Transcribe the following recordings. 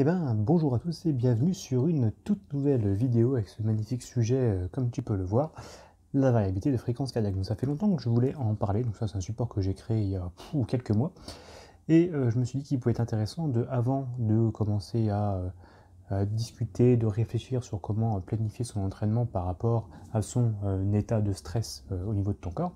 Eh ben, bonjour à tous et bienvenue sur une toute nouvelle vidéo avec ce magnifique sujet, comme tu peux le voir, la variabilité de fréquence cardiaque. Donc ça fait longtemps que je voulais en parler, donc ça c'est un support que j'ai créé il y a quelques mois, et je me suis dit qu'il pouvait être intéressant avant de commencer à discuter, de réfléchir sur comment planifier son entraînement par rapport à son état de stress au niveau de ton corps,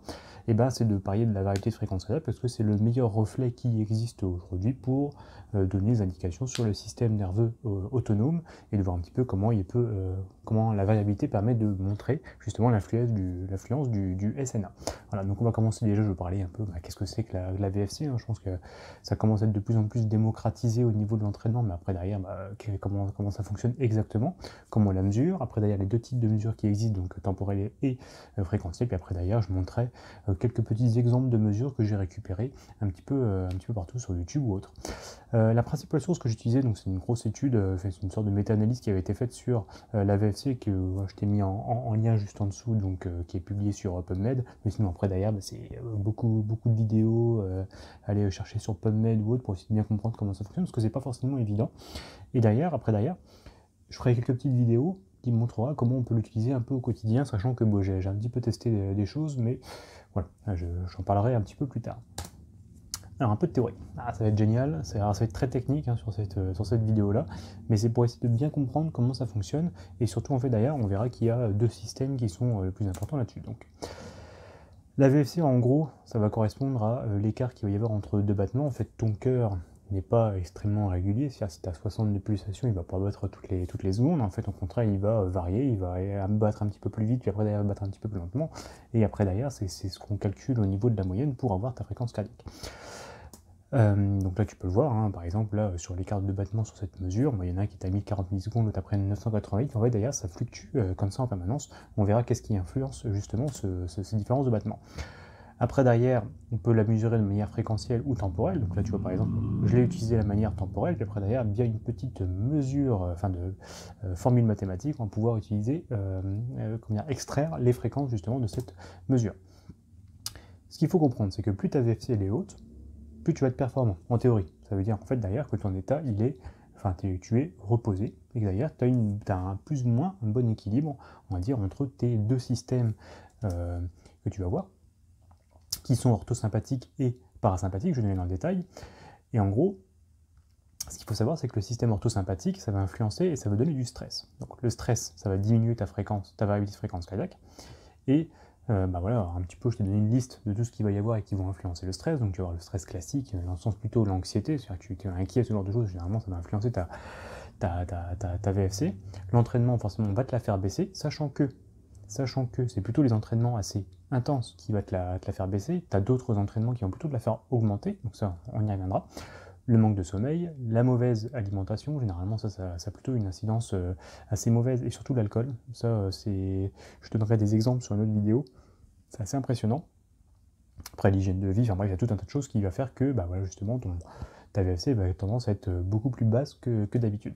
et ben, c'est de parler de la variété de fréquence cardiaque parce que c'est le meilleur reflet qui existe aujourd'hui pour donner des indications sur le système nerveux autonome et de voir un petit peu comment comment la variabilité permet de montrer justement l'influence du SNA. Voilà, donc on va commencer déjà, je vais parler un peu qu'est-ce que c'est que la VFC, hein. Je pense que ça commence à être de plus en plus démocratisé au niveau de l'entraînement, mais après derrière, comment ça fonctionne exactement, comment on la mesure. Après derrière, les deux types de mesures qui existent, donc temporelle et fréquentielle. Puis après derrière, je montrerai quelques petits exemples de mesures que j'ai récupérées un petit peu partout sur YouTube ou autre. La principale source que j'utilisais, donc c'est une grosse étude, c'est une sorte de méta-analyse qui avait été faite sur la VFC que je t'ai mis en lien juste en dessous, donc qui est publié sur PubMed. Mais sinon après derrière, c'est beaucoup de vidéos, aller chercher sur PubMed ou autre pour essayer de bien comprendre comment ça fonctionne, parce que c'est pas forcément évident. Et après derrière, je ferai quelques petites vidéos qui montrera comment on peut l'utiliser un peu au quotidien, sachant que bon, j'ai un petit peu testé des choses, mais voilà, j'en parlerai un petit peu plus tard. Alors un peu de théorie, ça va être génial, ça va être très technique sur cette vidéo-là, mais c'est pour essayer de bien comprendre comment ça fonctionne, et surtout en fait d'ailleurs, on verra qu'il y a deux systèmes qui sont le plus importants là-dessus. Donc, la VFC en gros, ça va correspondre à l'écart qu'il va y avoir entre deux battements. En fait, ton cœur n'est pas extrêmement régulier, c'est-à-dire si tu as 60 de pulsations, il va pas battre toutes les secondes. En fait, au contraire, il va varier, il va battre un petit peu plus vite, puis après derrière, il va battre un petit peu plus lentement, et après derrière, c'est ce qu'on calcule au niveau de la moyenne pour avoir ta fréquence cardiaque. Donc là tu peux le voir, par exemple là sur l'écart de battement sur cette mesure, il y en a qui est à 1040 millisecondes, l'autre après 988, en fait d'ailleurs ça fluctue comme ça en permanence, on verra qu'est-ce qui influence justement ces différences de battement. Après derrière, on peut la mesurer de manière fréquentielle ou temporelle, donc là tu vois par exemple, je l'ai utilisé de manière temporelle, puis après derrière, via une petite mesure, formule mathématique, on va pouvoir utiliser, extraire les fréquences justement de cette mesure. Ce qu'il faut comprendre, c'est que plus ta VFC elle est haute, plus tu vas être performant, en théorie. Ça veut dire en fait d'ailleurs que ton état, tu es reposé, et que d'ailleurs tu as un plus ou moins un bon équilibre, on va dire, entre tes deux systèmes que tu vas voir, qui sont orthosympathiques et parasympathiques, je vais donner dans le détail. Et en gros, ce qu'il faut savoir, c'est que le système orthosympathique, ça va influencer et ça va donner du stress. Donc le stress, ça va diminuer ta variabilité de fréquence cardiaque, et voilà, un petit peu, je t'ai donné une liste de tout ce qu'il va y avoir et qui vont influencer le stress. Donc tu vas avoir le stress classique, dans le sens plutôt l'anxiété, c'est-à-dire que tu es inquiet, ce genre de choses, généralement ça va influencer ta VFC. L'entraînement, forcément, va te la faire baisser, sachant que c'est plutôt les entraînements assez intenses qui vont te la faire baisser. Tu as d'autres entraînements qui vont plutôt te la faire augmenter, donc ça, on y reviendra. Le manque de sommeil, la mauvaise alimentation, généralement ça a plutôt une incidence assez mauvaise, et surtout l'alcool. Ça, je te donnerai des exemples sur une autre vidéo, c'est assez impressionnant. Après l'hygiène de vie, bref, il y a tout un tas de choses qui va faire que justement ta VFC va avoir tendance à être beaucoup plus basse que d'habitude.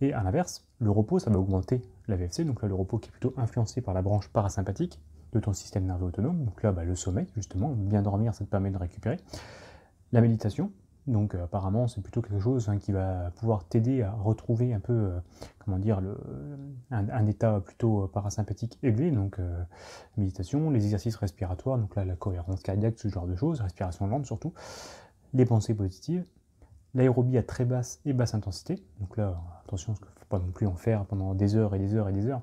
Et à l'inverse, le repos, ça va augmenter la VFC, donc là le repos qui est plutôt influencé par la branche parasympathique de ton système nerveux autonome, donc là le sommeil justement, bien dormir ça te permet de récupérer. La méditation, donc apparemment c'est plutôt quelque chose qui va pouvoir t'aider à retrouver un peu, un état plutôt parasympathique élevé, donc méditation, les exercices respiratoires, donc là la cohérence cardiaque, ce genre de choses, respiration lente surtout, les pensées positives, l'aérobie à très basse et basse intensité, donc là attention, parce qu'il ne faut pas non plus en faire pendant des heures et des heures et des heures,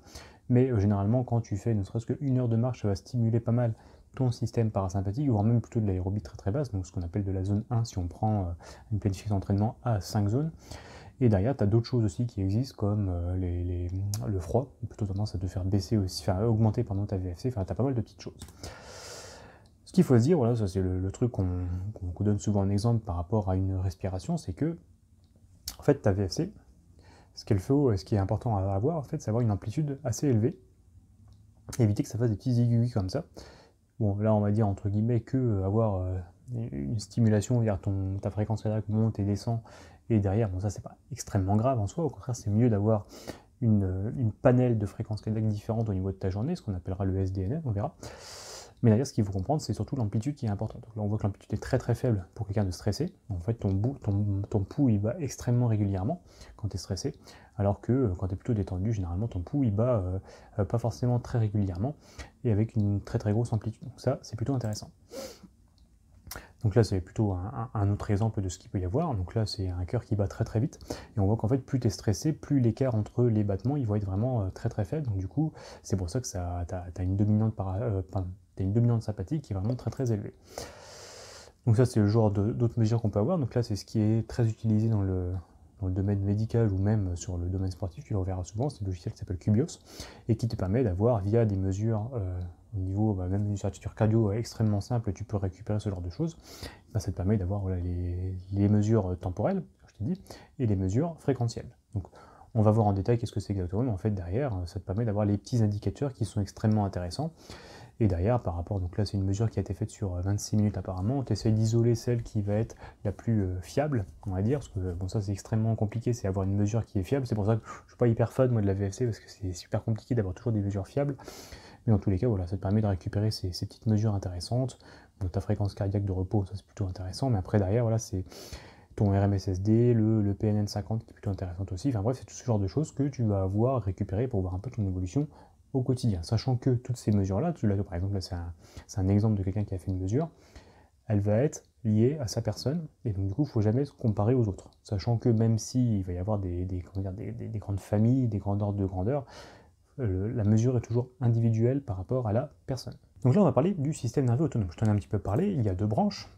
mais généralement quand tu fais ne serait-ce qu'une heure de marche, ça va stimuler pas mal ton système parasympathique, voire même plutôt de l'aérobie très très basse, donc ce qu'on appelle de la zone 1 si on prend une planification d'entraînement à 5 zones. Et derrière, tu as d'autres choses aussi qui existent comme le froid, plutôt tendance à te faire baisser aussi, augmenter ta VFC, tu as pas mal de petites choses. Ce qu'il faut se dire, voilà, ça c'est le truc qu'on donne souvent un exemple par rapport à une respiration, c'est que en fait ta VFC, ce qui est important à avoir, en fait, c'est avoir une amplitude assez élevée, éviter que ça fasse des petits aiguilles comme ça. Bon, là, on va dire, entre guillemets, que avoir une stimulation, vers ta fréquence cardiaque monte et descend, et derrière, bon, ça, c'est pas extrêmement grave en soi, au contraire, c'est mieux d'avoir une panel de fréquences cardiaques différentes au niveau de ta journée, ce qu'on appellera le SDNF, on verra. Mais derrière, ce qu'il faut comprendre, c'est surtout l'amplitude qui est importante. Donc là, on voit que l'amplitude est très très faible pour quelqu'un de stressé. En fait, ton pouls, il bat extrêmement régulièrement quand tu es stressé, alors que quand tu es plutôt détendu, généralement, ton pouls, il bat pas forcément très régulièrement, et avec une très très grosse amplitude. Donc ça, c'est plutôt intéressant. Donc là, c'est plutôt un autre exemple de ce qu'il peut y avoir. Donc là, c'est un cœur qui bat très très vite. Et on voit qu'en fait, plus tu es stressé, plus l'écart entre les battements, ils vont être vraiment très très faibles. Donc du coup, c'est pour ça que tu as une dominante une dominante sympathique qui est vraiment très très élevée. Donc ça, c'est le genre d'autres mesures qu'on peut avoir. Donc là, c'est ce qui est très utilisé dans le domaine médical ou même sur le domaine sportif, tu le reverras souvent, c'est le logiciel qui s'appelle Cubios et qui te permet d'avoir, via des mesures au niveau, même une certitude cardio extrêmement simple, tu peux récupérer ce genre de choses. Ça te permet d'avoir les mesures temporelles, je t'ai dit, et les mesures fréquentielles. Donc on va voir en détail qu'est-ce que c'est exactement, mais en fait derrière, ça te permet d'avoir les petits indicateurs qui sont extrêmement intéressants. Et derrière, par rapport, donc là c'est une mesure qui a été faite sur 26 minutes apparemment, tu essaies d'isoler celle qui va être la plus fiable, on va dire, parce que bon ça c'est extrêmement compliqué, c'est avoir une mesure qui est fiable, c'est pour ça que je suis pas hyper fan moi de la VFC, parce que c'est super compliqué d'avoir toujours des mesures fiables, mais dans tous les cas, voilà, ça te permet de récupérer ces petites mesures intéressantes, donc ta fréquence cardiaque de repos, ça c'est plutôt intéressant, mais après derrière, voilà, c'est ton RMSSD, le PNN50 qui est plutôt intéressant aussi, enfin bref, c'est tout ce genre de choses que tu vas avoir récupéré pour voir un peu ton évolution au quotidien, sachant que toutes ces mesures-là, par exemple, là c'est un exemple de quelqu'un qui a fait une mesure, elle va être liée à sa personne, et donc du coup, il ne faut jamais se comparer aux autres, sachant que même s'il va y avoir des grandes familles, des grands ordres de grandeur, la mesure est toujours individuelle par rapport à la personne. Donc là, on va parler du système nerveux autonome. Je t'en ai un petit peu parlé, il y a deux branches,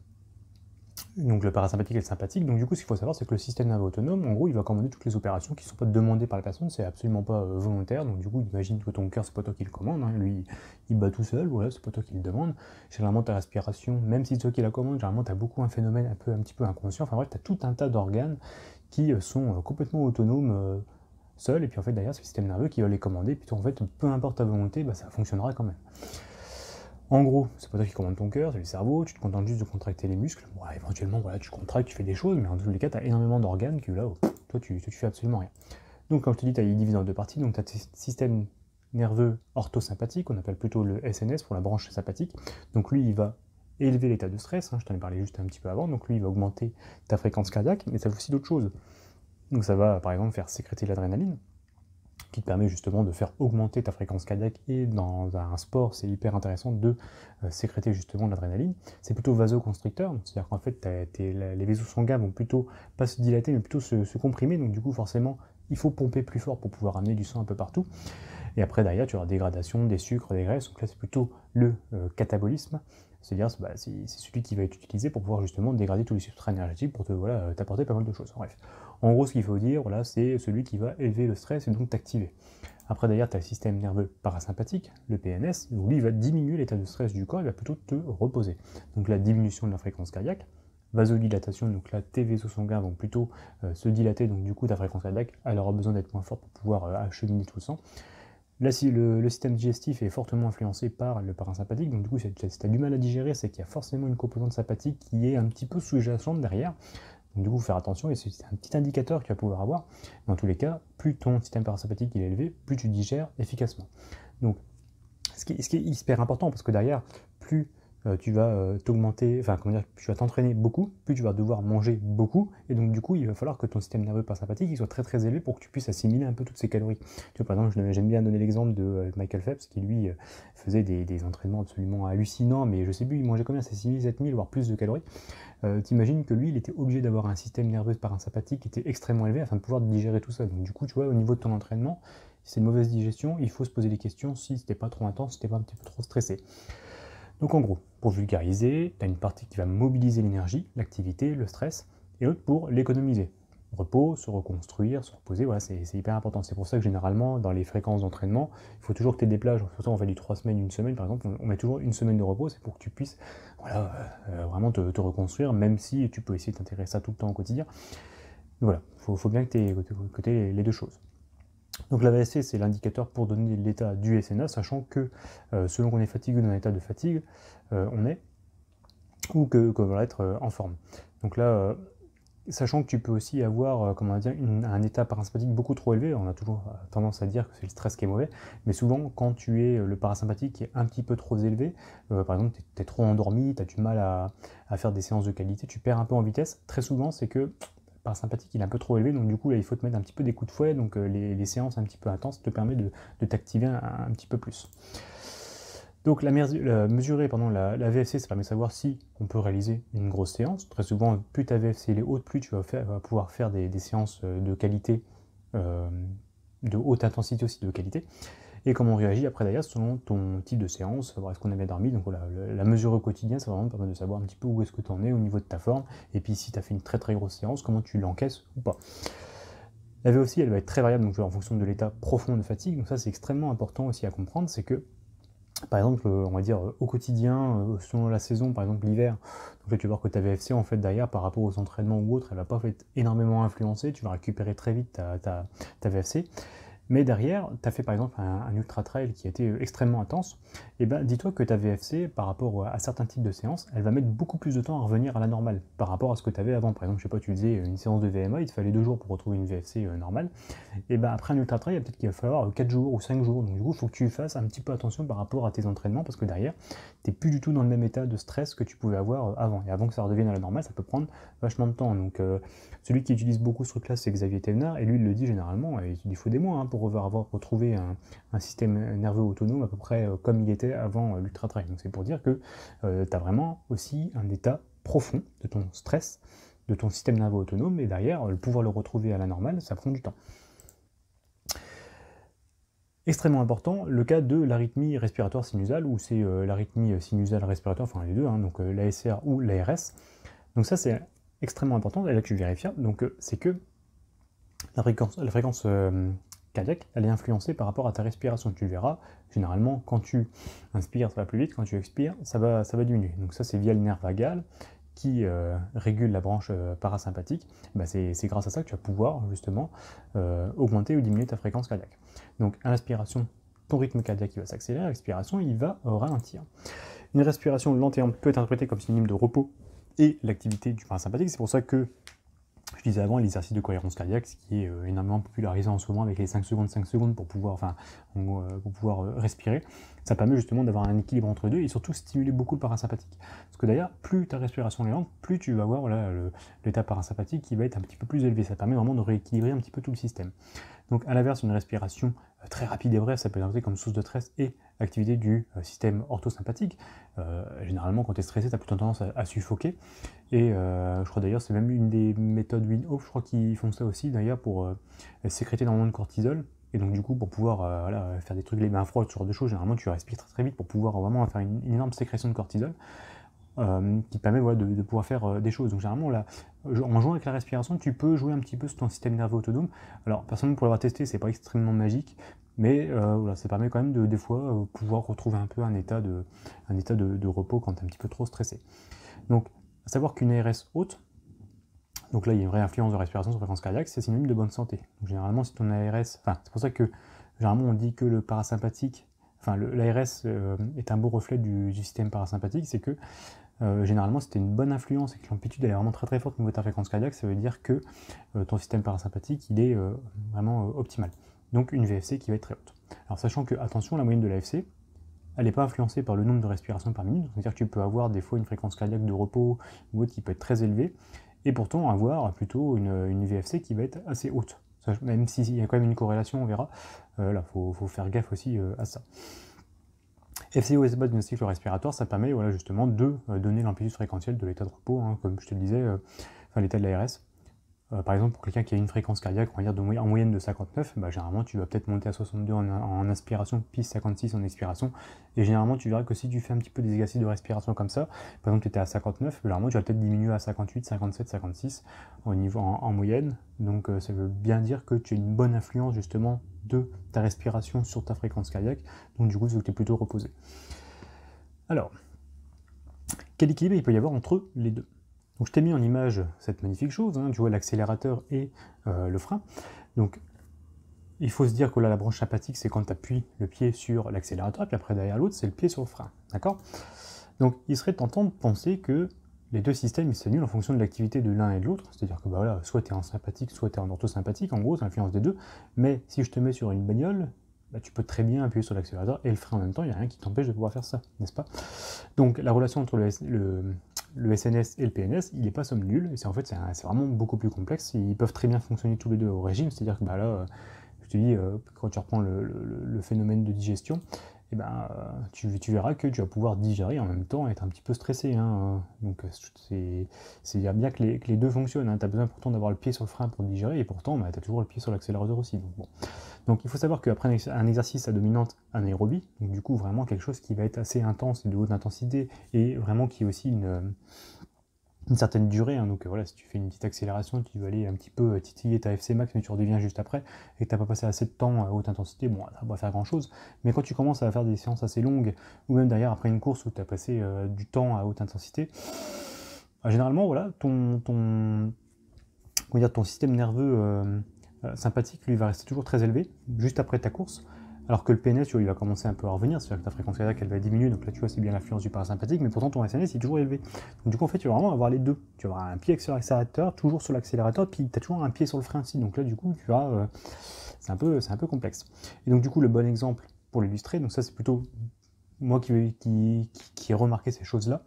donc le parasympathique et le sympathique. Donc du coup, ce qu'il faut savoir, c'est que le système nerveux autonome, en gros, il va commander toutes les opérations qui ne sont pas demandées par la personne, c'est absolument pas volontaire. Donc du coup, imagine que ton cœur, c'est pas toi qui le commande, hein. Lui, il bat tout seul, voilà, c'est pas toi qui le demande. Généralement, ta respiration, même si c'est toi qui la commande, généralement, tu as beaucoup un phénomène un petit peu inconscient. Enfin bref, tu as tout un tas d'organes qui sont complètement autonomes seuls, et puis en fait, derrière, c'est le système nerveux qui va les commander, puis en fait, peu importe ta volonté, bah, ça fonctionnera quand même. En gros, c'est pas toi qui commande ton cœur, c'est le cerveau, tu te contentes juste de contracter les muscles. Bon, éventuellement, voilà, tu contractes, tu fais des choses, mais en tous les cas, tu as énormément d'organes que là, toi, tu fais absolument rien. Donc, comme je te dis, tu as divisé en deux parties. Donc, tu as tes systèmes nerveux orthosympathique, on appelle plutôt le SNS pour la branche sympathique. Donc, lui, il va élever l'état de stress, hein, je t'en ai parlé juste un petit peu avant. Donc, lui, il va augmenter ta fréquence cardiaque, mais ça fait aussi d'autres choses. Donc, ça va, par exemple, faire sécréter l'adrénaline, qui te permet justement de faire augmenter ta fréquence cardiaque, et dans un sport c'est hyper intéressant de sécréter justement de l'adrénaline. C'est plutôt vasoconstricteur, c'est-à-dire qu'en fait les vaisseaux sanguins vont plutôt pas se dilater mais plutôt se comprimer, donc du coup forcément il faut pomper plus fort pour pouvoir amener du sang un peu partout. Et après derrière tu auras dégradation des sucres, des graisses, donc là c'est plutôt le catabolisme, c'est-à-dire c'est celui qui va être utilisé pour pouvoir justement dégrader tous les substrats énergétiques pour t'apporter pas mal de choses. Bref, en gros ce qu'il faut dire, voilà, c'est celui qui va élever le stress et donc t'activer. Après d'ailleurs tu as le système nerveux parasympathique, le PNS, où lui il va diminuer l'état de stress du corps, il va plutôt te reposer. Donc la diminution de la fréquence cardiaque, vasodilatation, donc là tes vaisseaux sanguins vont plutôt se dilater, donc du coup ta fréquence cardiaque elle aura besoin d'être moins forte pour pouvoir acheminer tout le sang. Là, si le système digestif est fortement influencé par le parasympathique, donc du coup, si tu as du mal à digérer, c'est qu'il y a forcément une composante sympathique qui est un petit peu sous-jacente derrière. Donc du coup, faut faire attention, et c'est un petit indicateur que tu vas pouvoir avoir. Dans tous les cas, plus ton système parasympathique est élevé, plus tu digères efficacement. Donc, ce qui est hyper important, parce que derrière, plus tu vas t'augmenter, enfin comment dire, tu vas t'entraîner beaucoup, plus tu vas devoir manger beaucoup, et donc du coup il va falloir que ton système nerveux parasympathique il soit très très élevé pour que tu puisses assimiler un peu toutes ces calories. Tu vois, par exemple, j'aime bien donner l'exemple de Michael Phelps qui lui faisait des entraînements absolument hallucinants, mais je sais plus, il mangeait combien, c'est 6 000, 7 000 voire plus de calories. T'imagines que lui il était obligé d'avoir un système nerveux parasympathique qui était extrêmement élevé afin de pouvoir digérer tout ça. Donc du coup tu vois, au niveau de ton entraînement, si c'est une mauvaise digestion, il faut se poser des questions si c'était pas trop intense, si c'était pas un petit peu trop stressé. Donc en gros, pour vulgariser, tu as une partie qui va mobiliser l'énergie, l'activité, le stress, et l'autre pour l'économiser. Repos, se reconstruire, se reposer, voilà, c'est hyper important. C'est pour ça que généralement, dans les fréquences d'entraînement, il faut toujours que tu aies des plages, surtout on fait du 3 semaines, une semaine par exemple, on met toujours une semaine de repos, c'est pour que tu puisses vraiment te reconstruire, même si tu peux essayer de t'intéresser à ça tout le temps au quotidien. Donc voilà, il faut bien que tu aies les deux choses. Donc la VSC, c'est l'indicateur pour donner l'état du SNS, sachant que selon qu'on est fatigué ou dans un état de fatigue, on est, ou qu'on va être en forme. Donc là, Sachant que tu peux aussi avoir comment dire, un état parasympathique beaucoup trop élevé. On a toujours tendance à dire que c'est le stress qui est mauvais, mais souvent quand tu es le parasympathique qui est un petit peu trop élevé, par exemple tu es trop endormi, tu as du mal à faire des séances de qualité, tu perds un peu en vitesse, très souvent c'est que le parasympathique il est un peu trop élevé, donc du coup là il faut te mettre un petit peu des coups de fouet, donc les séances un petit peu intenses te permettent de t'activer un petit peu plus. Donc mesurer la VFC, ça permet de savoir si on peut réaliser une grosse séance. Très souvent, plus ta VFC est haute, plus tu vas pouvoir faire des séances de qualité, de haute intensité aussi de qualité. Et comment on réagit après d'ailleurs selon ton type de séance, savoir est-ce qu'on avait dormi. Donc voilà, la mesure au quotidien, ça va vraiment permettre de savoir un petit peu où est-ce que tu en es au niveau de ta forme. Et puis si tu as fait une très très grosse séance, comment tu l'encaisses ou pas. La VOC, elle va être très variable donc, en fonction de l'état profond de fatigue. Donc ça, c'est extrêmement important aussi à comprendre, c'est que par exemple, on va dire au quotidien, selon la saison, par exemple l'hiver, donc là tu vas voir que ta VFC en fait derrière par rapport aux entraînements ou autres, elle va pas être énormément influencée, tu vas récupérer très vite ta VFC. Mais derrière, tu as fait par exemple un ultra trail qui a été extrêmement intense, et ben dis-toi que ta VFC, par rapport à certains types de séances, elle va mettre beaucoup plus de temps à revenir à la normale, par rapport à ce que tu avais avant. Par exemple, je sais pas, tu faisais une séance de VMA, il te fallait 2 jours pour retrouver une VFC normale, et ben après un ultra trail, peut-être qu'il va falloir 4 jours ou 5 jours, donc du coup, il faut que tu fasses un petit peu attention par rapport à tes entraînements, parce que derrière, tu n'es plus du tout dans le même état de stress que tu pouvais avoir avant, et avant que ça redevienne à la normale, ça peut prendre vachement de temps. Donc celui qui utilise beaucoup ce truc-là, c'est Xavier Thévenard, et lui, il le dit généralement, et il faut des mois pour avoir retrouvé un système nerveux autonome à peu près comme il était avant l'ultra trail. Donc c'est pour dire que tu as vraiment aussi un état profond de ton stress, de ton système nerveux autonome, et derrière, pouvoir le retrouver à la normale, ça prend du temps. Extrêmement important, le cas de l'arythmie respiratoire sinusale, ou c'est l'arythmie sinusale respiratoire, enfin les deux, donc l'ASR ou l'ARS. Donc ça c'est extrêmement important, et là tu vérifies, donc c'est que la fréquence cardiaque, elle est influencée par rapport à ta respiration. Tu le verras, généralement, quand tu inspires, ça va plus vite, quand tu expires, ça va diminuer. Donc ça, c'est via le nerf vagal qui régule la branche parasympathique. Bah, c'est grâce à ça que tu vas pouvoir, justement, augmenter ou diminuer ta fréquence cardiaque. Donc, à l'inspiration, ton rythme cardiaque il va s'accélérer, à l'expiration, il va ralentir. Une respiration lente et ample peut être interprétée comme synonyme de repos et l'activité du parasympathique. C'est pour ça que je disais avant l'exercice de cohérence cardiaque, ce qui est énormément popularisé en ce moment avec les 5 secondes pour pouvoir, respirer. Ça permet justement d'avoir un équilibre entre deux et surtout stimuler beaucoup le parasympathique. Parce que d'ailleurs, plus ta respiration est lente, plus tu vas avoir l'état parasympathique qui va être un petit peu plus élevé. Ça permet vraiment de rééquilibrer un petit peu tout le système. Donc à l'inverse, une respiration très rapide et brève, ça peut être interprété comme source de stress et activité du système orthosympathique. Généralement, quand tu es stressé, tu as plutôt tendance à suffoquer. Et je crois d'ailleurs, c'est même une des méthodes Wim Hof, je crois qu'ils font ça aussi d'ailleurs pour sécréter énormément de cortisol. Et donc du coup, pour pouvoir faire des trucs les mains froides, ce genre de choses, généralement tu respires très très vite pour pouvoir vraiment faire une énorme sécrétion de cortisol. Qui permet de pouvoir faire des choses. Donc généralement, là, en jouant avec la respiration, tu peux jouer un petit peu sur ton système nerveux autonome. Alors personnellement, pour l'avoir testé, c'est pas extrêmement magique, mais voilà, ça permet quand même des fois pouvoir retrouver un peu un état de repos quand tu es un petit peu trop stressé. Donc, à savoir qu'une ARS haute, donc là il y a une vraie influence de respiration sur la fréquence cardiaque, c'est synonyme de bonne santé. Donc généralement, si ton ARS, c'est pour ça que généralement on dit que le parasympathique, l'ARS est un beau reflet du système parasympathique, c'est que généralement, si tu as une bonne influence et que l'amplitude est vraiment très très forte au niveau de ta fréquence cardiaque, ça veut dire que ton système parasympathique il est vraiment optimal. Donc une VFC qui va être très haute. Alors sachant que, attention, la moyenne de l'AFC, elle n'est pas influencée par le nombre de respirations par minute, c'est-à-dire que tu peux avoir des fois une fréquence cardiaque de repos ou autre qui peut être très élevée, et pourtant avoir plutôt une VFC qui va être assez haute. Même s'il y a quand même une corrélation, on verra, là, faut faire gaffe aussi à ça. FCO bas d'une cycle respiratoire, ça permet justement de donner l'amplitude fréquentielle de l'état de repos, comme je te le disais, l'état de l'ARS. Par exemple, pour quelqu'un qui a une fréquence cardiaque, on va dire en moyenne de 59, généralement tu vas peut-être monter à 62 en inspiration, puis 56 en expiration. Et généralement, tu verras que si tu fais un petit peu des exercices de respiration comme ça, par exemple tu étais à 59, généralement tu vas peut-être diminuer à 58, 57, 56 en moyenne. Donc ça veut bien dire que tu as une bonne influence justement de ta respiration sur ta fréquence cardiaque. Donc du coup, tu es plutôt reposé. Alors, quel équilibre il peut y avoir entre les deux ? Donc je t'ai mis en image cette magnifique chose, tu vois l'accélérateur et le frein. Donc il faut se dire que là la branche sympathique c'est quand tu appuies le pied sur l'accélérateur, puis après derrière l'autre c'est le pied sur le frein, d'accord ? Donc il serait tentant de penser que les deux systèmes ils s'annulent en fonction de l'activité de l'un et de l'autre, c'est-à-dire que bah, voilà, soit tu es en sympathique, soit tu es en orthosympathique, en gros, c'est l'influence des deux, mais si je te mets sur une bagnole, bah, tu peux très bien appuyer sur l'accélérateur et le frein en même temps, il n'y a rien qui t'empêche de pouvoir faire ça, n'est-ce pas? Donc la relation entre le SNS et le PNS, il n'est pas somme nulle, et c'est en fait c'est vraiment beaucoup plus complexe, ils peuvent très bien fonctionner tous les deux au régime, c'est-à-dire que bah, là, je te dis, quand tu reprends le phénomène de digestion, eh ben, tu verras que tu vas pouvoir digérer en même temps et être un petit peu stressé. Hein. Donc c'est bien que les deux fonctionnent. Hein. Tu as besoin pourtant d'avoir le pied sur le frein pour digérer et pourtant bah, tu as toujours le pied sur l'accélérateur aussi. Donc, bon. Donc il faut savoir qu'après un exercice à dominante anaérobie, donc du coup vraiment quelque chose qui va être assez intense et de haute intensité et vraiment qui est aussi une certaine durée, hein. Donc voilà, si tu fais une petite accélération, tu vas aller un petit peu titiller ta FC max, mais tu redeviens juste après, et que tu n'as pas passé assez de temps à haute intensité, bon, ça va pas faire grand chose, mais quand tu commences à faire des séances assez longues, ou même derrière après une course où tu as passé du temps à haute intensité, bah, généralement, voilà, ton système nerveux sympathique, lui, va rester toujours très élevé, juste après ta course, alors que le PNS, tu vois, il va commencer un peu à revenir, c'est-à-dire que ta fréquence cardiaque, elle va diminuer, donc là, tu vois, c'est bien l'influence du parasympathique, mais pourtant, ton SNS, il est toujours élevé. Donc, du coup, en fait, tu vas vraiment avoir les deux. Tu vas avoir un pied sur l'accélérateur, toujours sur l'accélérateur, puis tu as toujours un pied sur le frein aussi. Donc là, du coup, tu vas, c'est un peu complexe. Et donc, du coup, le bon exemple pour l'illustrer, donc ça, c'est plutôt moi qui ai remarqué ces choses-là.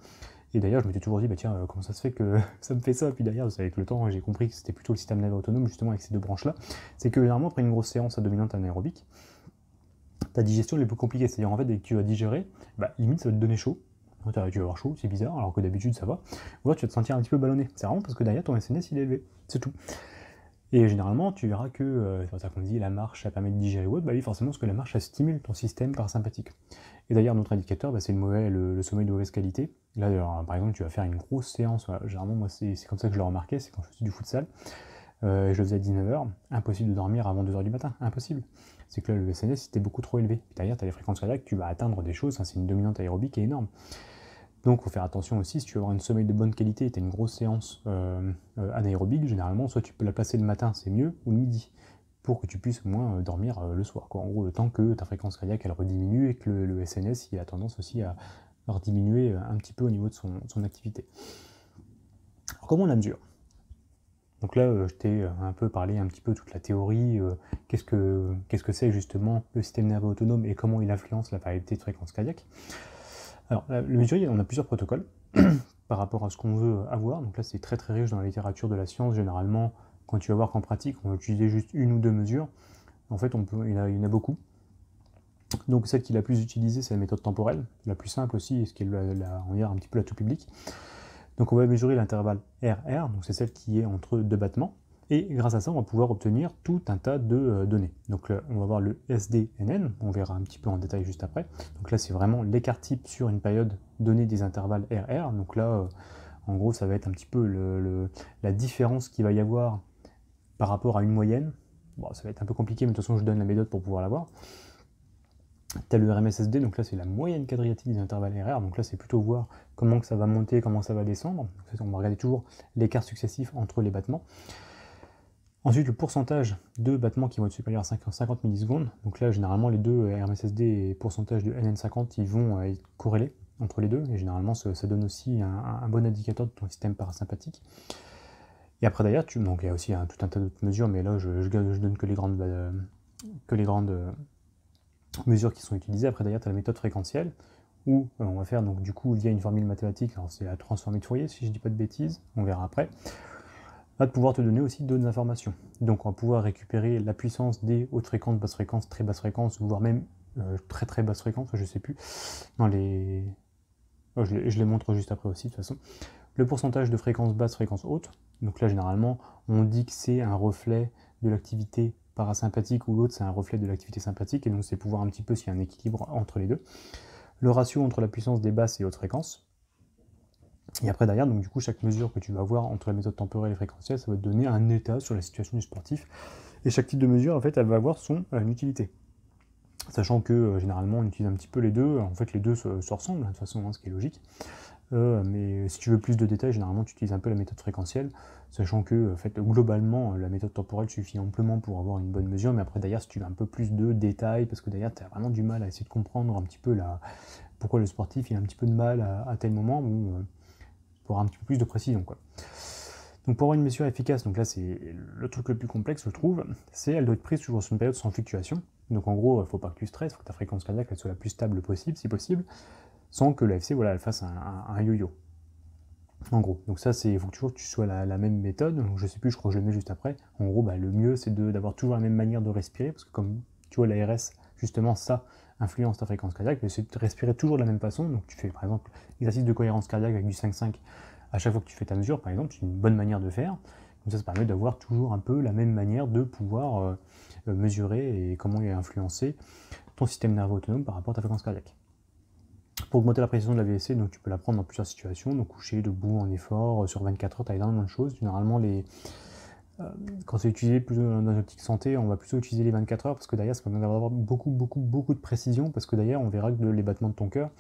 Et d'ailleurs, je m'étais toujours dit, bah tiens, comment ça se fait que ça me fait ça? Puis derrière, avec le temps, j'ai compris que c'était plutôt le système nerveux autonome, justement, avec ces deux branches-là. C'est que généralement, après une grosse séance à dominante anaérobique, ta digestion elle est plus compliquée. C'est-à-dire, en fait, dès que tu vas digérer, bah, limite, ça va te donner chaud. Tu vas avoir chaud, c'est bizarre, alors que d'habitude, ça va. Ou alors, tu vas te sentir un petit peu ballonné. C'est vraiment parce que derrière, ton SNS, il est élevé. C'est tout. Et généralement, tu verras que, c'est pour ça qu'on dit la marche, ça permet de digérer ou autre, bah oui, forcément, parce que la marche, ça stimule ton système parasympathique. Et d'ailleurs, notre indicateur, bah, c'est le sommeil de mauvaise qualité. Là, alors, par exemple, tu vas faire une grosse séance, voilà, généralement, moi, c'est comme ça que je l'ai remarqué, c'est quand je faisais du futsal, je le faisais à 19h, impossible de dormir avant 2h du matin, impossible. C'est que là, le SNS, était beaucoup trop élevé. Puis d'ailleurs, tu as les fréquences cardiaques, tu vas atteindre des choses, hein, c'est une dominante aérobique qui est énorme. Donc, il faut faire attention aussi, si tu veux avoir une sommeil de bonne qualité et tu as une grosse séance anaérobique, généralement, soit tu peux la placer le matin, c'est mieux, ou le midi, pour que tu puisses au moins dormir le soir. Quoi. En gros, le temps que ta fréquence cardiaque, elle rediminue et que le SNS, il a tendance aussi à rediminuer un petit peu au niveau de son activité. Alors, comment on la mesure? Donc là, je t'ai un peu parlé un petit peu toute la théorie, qu'est-ce que c'est justement le système nerveux autonome et comment il influence la variabilité de fréquence cardiaque. Alors, le mesurer, on a plusieurs protocoles par rapport à ce qu'on veut avoir. Donc là, c'est très très riche dans la littérature de la science. Généralement, quand tu vas voir qu'en pratique, on va utiliser juste une ou deux mesures. En fait, il y en a beaucoup. Donc celle qui est la plus utilisée, c'est la méthode temporelle, la plus simple aussi, et ce qui est on va dire un petit peu la tout publique. Donc on va mesurer l'intervalle RR, donc c'est celle qui est entre deux battements, et grâce à ça, on va pouvoir obtenir tout un tas de données. Donc là, on va voir le SDNN, on verra un petit peu en détail juste après. Donc là, c'est vraiment l'écart type sur une période donnée des intervalles RR. Donc là, en gros, ça va être un petit peu la différence qu'il va y avoir par rapport à une moyenne. Bon, ça va être un peu compliqué, mais de toute façon, je donne la méthode pour pouvoir l'avoir. Tu as le RMSSD, donc là c'est la moyenne quadratique des intervalles RR, donc là c'est plutôt voir comment que ça va monter, comment ça va descendre. On va regarder toujours l'écart successif entre les battements. Ensuite le pourcentage de battements qui vont être supérieurs à 50 millisecondes, donc là généralement les deux RMSSD et pourcentage de NN50 ils vont être corrélés entre les deux, et généralement ça donne aussi un bon indicateur de ton système parasympathique. Et après d'ailleurs, donc il y a aussi tout un tas d'autres mesures, mais là je donne que les grandes mesures qui sont utilisées. Après d'ailleurs, tu as la méthode fréquentielle, où on va faire donc du coup via une formule mathématique, alors c'est la transformée de Fourier si je dis pas de bêtises, on verra après, va pouvoir te donner aussi d'autres informations. Donc on va pouvoir récupérer la puissance des hautes fréquences, basses fréquences, très basses fréquences, voire même très très basses fréquences, je sais plus, dans les... je les montre juste après aussi de toute façon. Le pourcentage de fréquences basses, fréquences hautes, donc là généralement on dit que c'est un reflet de l'activité parasympathique ou l'autre c'est un reflet de l'activité sympathique, et donc c'est pour voir un petit peu s'il y a un équilibre entre les deux. Le ratio entre la puissance des basses et hautes fréquences. Et après derrière, donc du coup chaque mesure que tu vas avoir entre la méthode temporelle et fréquentielle, ça va te donner un état sur la situation du sportif. Et chaque type de mesure, en fait, elle va avoir son utilité. Sachant que généralement on utilise un petit peu les deux, en fait les deux se ressemblent de toute façon, hein, ce qui est logique. Mais si tu veux plus de détails, généralement tu utilises un peu la méthode fréquentielle, sachant que en fait, globalement la méthode temporelle suffit amplement pour avoir une bonne mesure, mais après d'ailleurs si tu veux un peu plus de détails, parce que d'ailleurs tu as vraiment du mal à essayer de comprendre un petit peu pourquoi le sportif il a un petit peu de mal à tel moment, bon, pour avoir un petit peu plus de précision, quoi. Donc pour avoir une mesure efficace, donc là c'est le truc le plus complexe, je trouve, c'est elle doit être prise toujours sur une période sans fluctuation. Donc en gros, il ne faut pas que tu stresses, il faut que ta fréquence cardiaque elle soit la plus stable possible, si possible, sans que l'AFC voilà, elle fasse un yo-yo. En gros, donc ça c'est, il faut que toujours tu sois la même méthode, donc je sais plus, je crois que je le mets juste après. En gros, bah, le mieux c'est d'avoir toujours la même manière de respirer, parce que comme tu vois l'ARS, justement ça influence ta fréquence cardiaque, mais c'est de respirer toujours de la même façon. Donc tu fais par exemple exercice de cohérence cardiaque avec du 5-5 à chaque fois que tu fais ta mesure, par exemple, c'est une bonne manière de faire. Donc ça permet d'avoir toujours un peu la même manière de pouvoir mesurer et comment il a influencé ton système nerveux autonome par rapport à ta fréquence cardiaque. Pour augmenter la précision de la VSC, donc tu peux la prendre dans plusieurs situations, donc coucher, debout, en effort, sur 24 heures, tu as énormément de choses. Généralement, quand c'est utilisé plutôt dans une optique santé, on va plutôt utiliser les 24 heures parce que derrière, ça permet d'avoir beaucoup de précision, parce que d'ailleurs, on verra que les battements de ton cœur,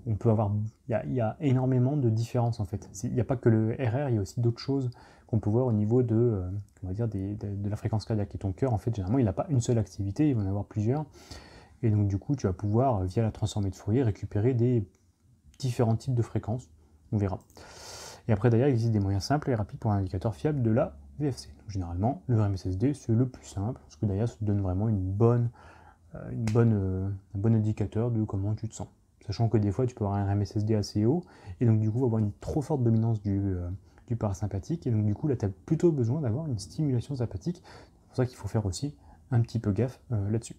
on peut avoir, il y a énormément de différences en fait. Il n'y a pas que le RR, il y a aussi d'autres choses qu'on peut voir au niveau de, on va dire de la fréquence cardiaque. Et ton cœur, en fait, généralement, il n'a pas une seule activité, il va en avoir plusieurs. Et donc du coup, tu vas pouvoir, via la transformée de Fourier, récupérer des différents types de fréquences. On verra. Et après, d'ailleurs, il existe des moyens simples et rapides pour un indicateur fiable de la VFC. Donc, généralement, le RMSSD, c'est le plus simple, parce que d'ailleurs, ça te donne vraiment un bon indicateur de comment tu te sens. Sachant que des fois, tu peux avoir un RMSSD assez haut, et donc du coup, avoir une trop forte dominance du parasympathique, et donc du coup, là, tu as plutôt besoin d'avoir une stimulation sympathique. C'est pour ça qu'il faut faire aussi un petit peu gaffe là-dessus.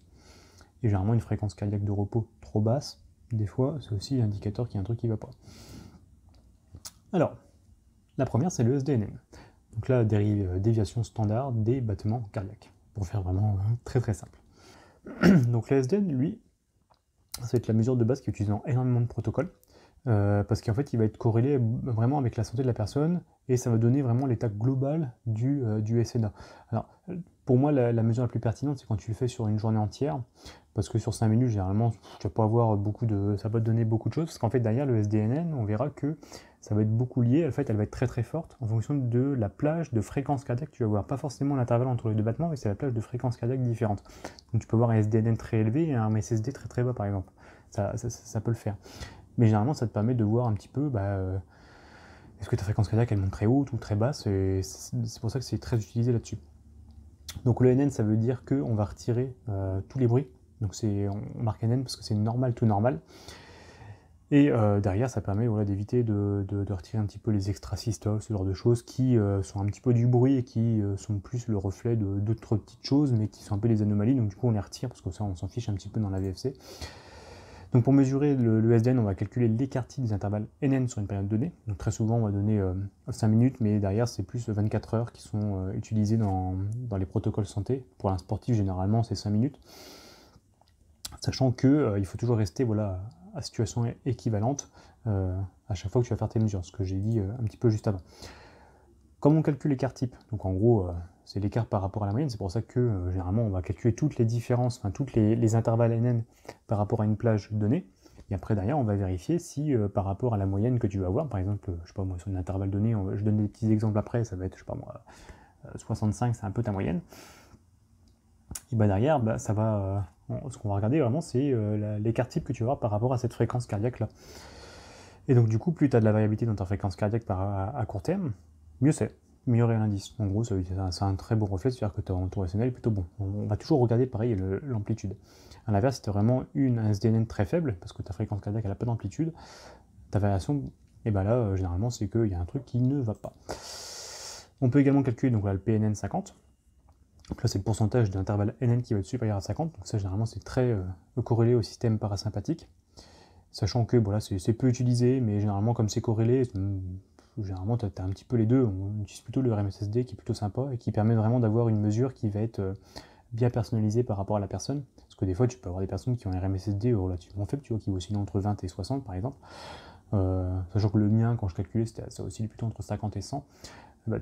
Et généralement, une fréquence cardiaque de repos trop basse, des fois, c'est aussi l'indicateur qu'il y a un truc qui ne va pas. Alors, la première, c'est le SDNM. Donc là, déviation standard des battements cardiaques, pour faire vraiment très très simple. Donc le SDN, lui, ça va être la mesure de base qui est utilisée dans énormément de protocoles, parce qu'en fait, il va être corrélé vraiment avec la santé de la personne, et ça va donner vraiment l'état global du SNA. Alors, pour moi, la mesure la plus pertinente, c'est quand tu le fais sur une journée entière, parce que sur 5 minutes, généralement, tu vas pas avoir ça va te donner beaucoup de choses, parce qu'en fait, derrière le SDNN, on verra que ça va être beaucoup lié, en fait, elle va être très très forte en fonction de la plage de fréquence cardiaque que tu vas avoir. Pas forcément l'intervalle entre les deux battements, mais c'est la plage de fréquence cardiaque différente. Donc tu peux avoir un SDNN très élevé et un MSSD très très bas, par exemple. Ça peut le faire. Mais généralement, ça te permet de voir un petit peu, est-ce que ta fréquence cardiaque, elle monte très haute ou très basse, et c'est pour ça que c'est très utilisé là-dessus. Donc le NN, ça veut dire qu'on va retirer tous les bruits. Donc on marque NN parce que c'est normal, tout normal. Et derrière, ça permet d'éviter de retirer un petit peu les extrasystoles, ce genre de choses qui sont un petit peu du bruit et qui sont plus le reflet d'autres petites choses, mais qui sont un peu des anomalies. Donc du coup, on les retire parce que ça, on s'en fiche un petit peu dans la VFC. Donc pour mesurer le SDN, on va calculer l'écart type des intervalles NN sur une période donnée. Donc très souvent, on va donner 5 minutes, mais derrière, c'est plus 24 heures qui sont utilisées dans les protocoles santé. Pour un sportif, généralement, c'est 5 minutes. Sachant qu'il faut toujours rester à situation équivalente à chaque fois que tu vas faire tes mesures, ce que j'ai dit un petit peu juste avant. Comme on calcule l'écart type, donc en gros, c'est l'écart par rapport à la moyenne, c'est pour ça que généralement on va calculer toutes les différences, enfin tous les intervalles NN par rapport à une plage donnée, et après derrière on va vérifier si par rapport à la moyenne que tu vas avoir, par exemple, je sais pas moi, sur un intervalle donné, je donne des petits exemples après, ça va être, je sais pas moi, 65, c'est un peu ta moyenne, et derrière, ça va, ce qu'on va regarder vraiment, c'est l'écart type que tu vas avoir par rapport à cette fréquence cardiaque là. Et donc du coup, plus tu as de la variabilité dans ta fréquence cardiaque à court terme, mieux c'est, meilleur est l'indice. En gros, c'est un très bon reflet, c'est-à-dire que ton rationnel est plutôt bon. On va toujours regarder pareil l'amplitude. À l'inverse, si tu as vraiment un SDNN très faible, parce que ta fréquence cardiaque n'a pas d'amplitude, ta variation, et là, généralement, c'est qu'il y a un truc qui ne va pas. On peut également calculer donc, le PNN 50. Donc là, c'est le pourcentage d'intervalle NN qui va être supérieur à 50. Donc ça, généralement, c'est très corrélé au système parasympathique. Sachant que c'est peu utilisé, mais généralement, comme c'est corrélé, généralement, tu as un petit peu les deux. On utilise plutôt le RMSSD qui est plutôt sympa et qui permet vraiment d'avoir une mesure qui va être bien personnalisée par rapport à la personne. Parce que des fois, tu peux avoir des personnes qui ont un RMSSD relativement faible, tu vois, qui oscillent entre 20 et 60 par exemple. Sachant que le mien, quand je calculais, ça oscille plutôt entre 50 et 100.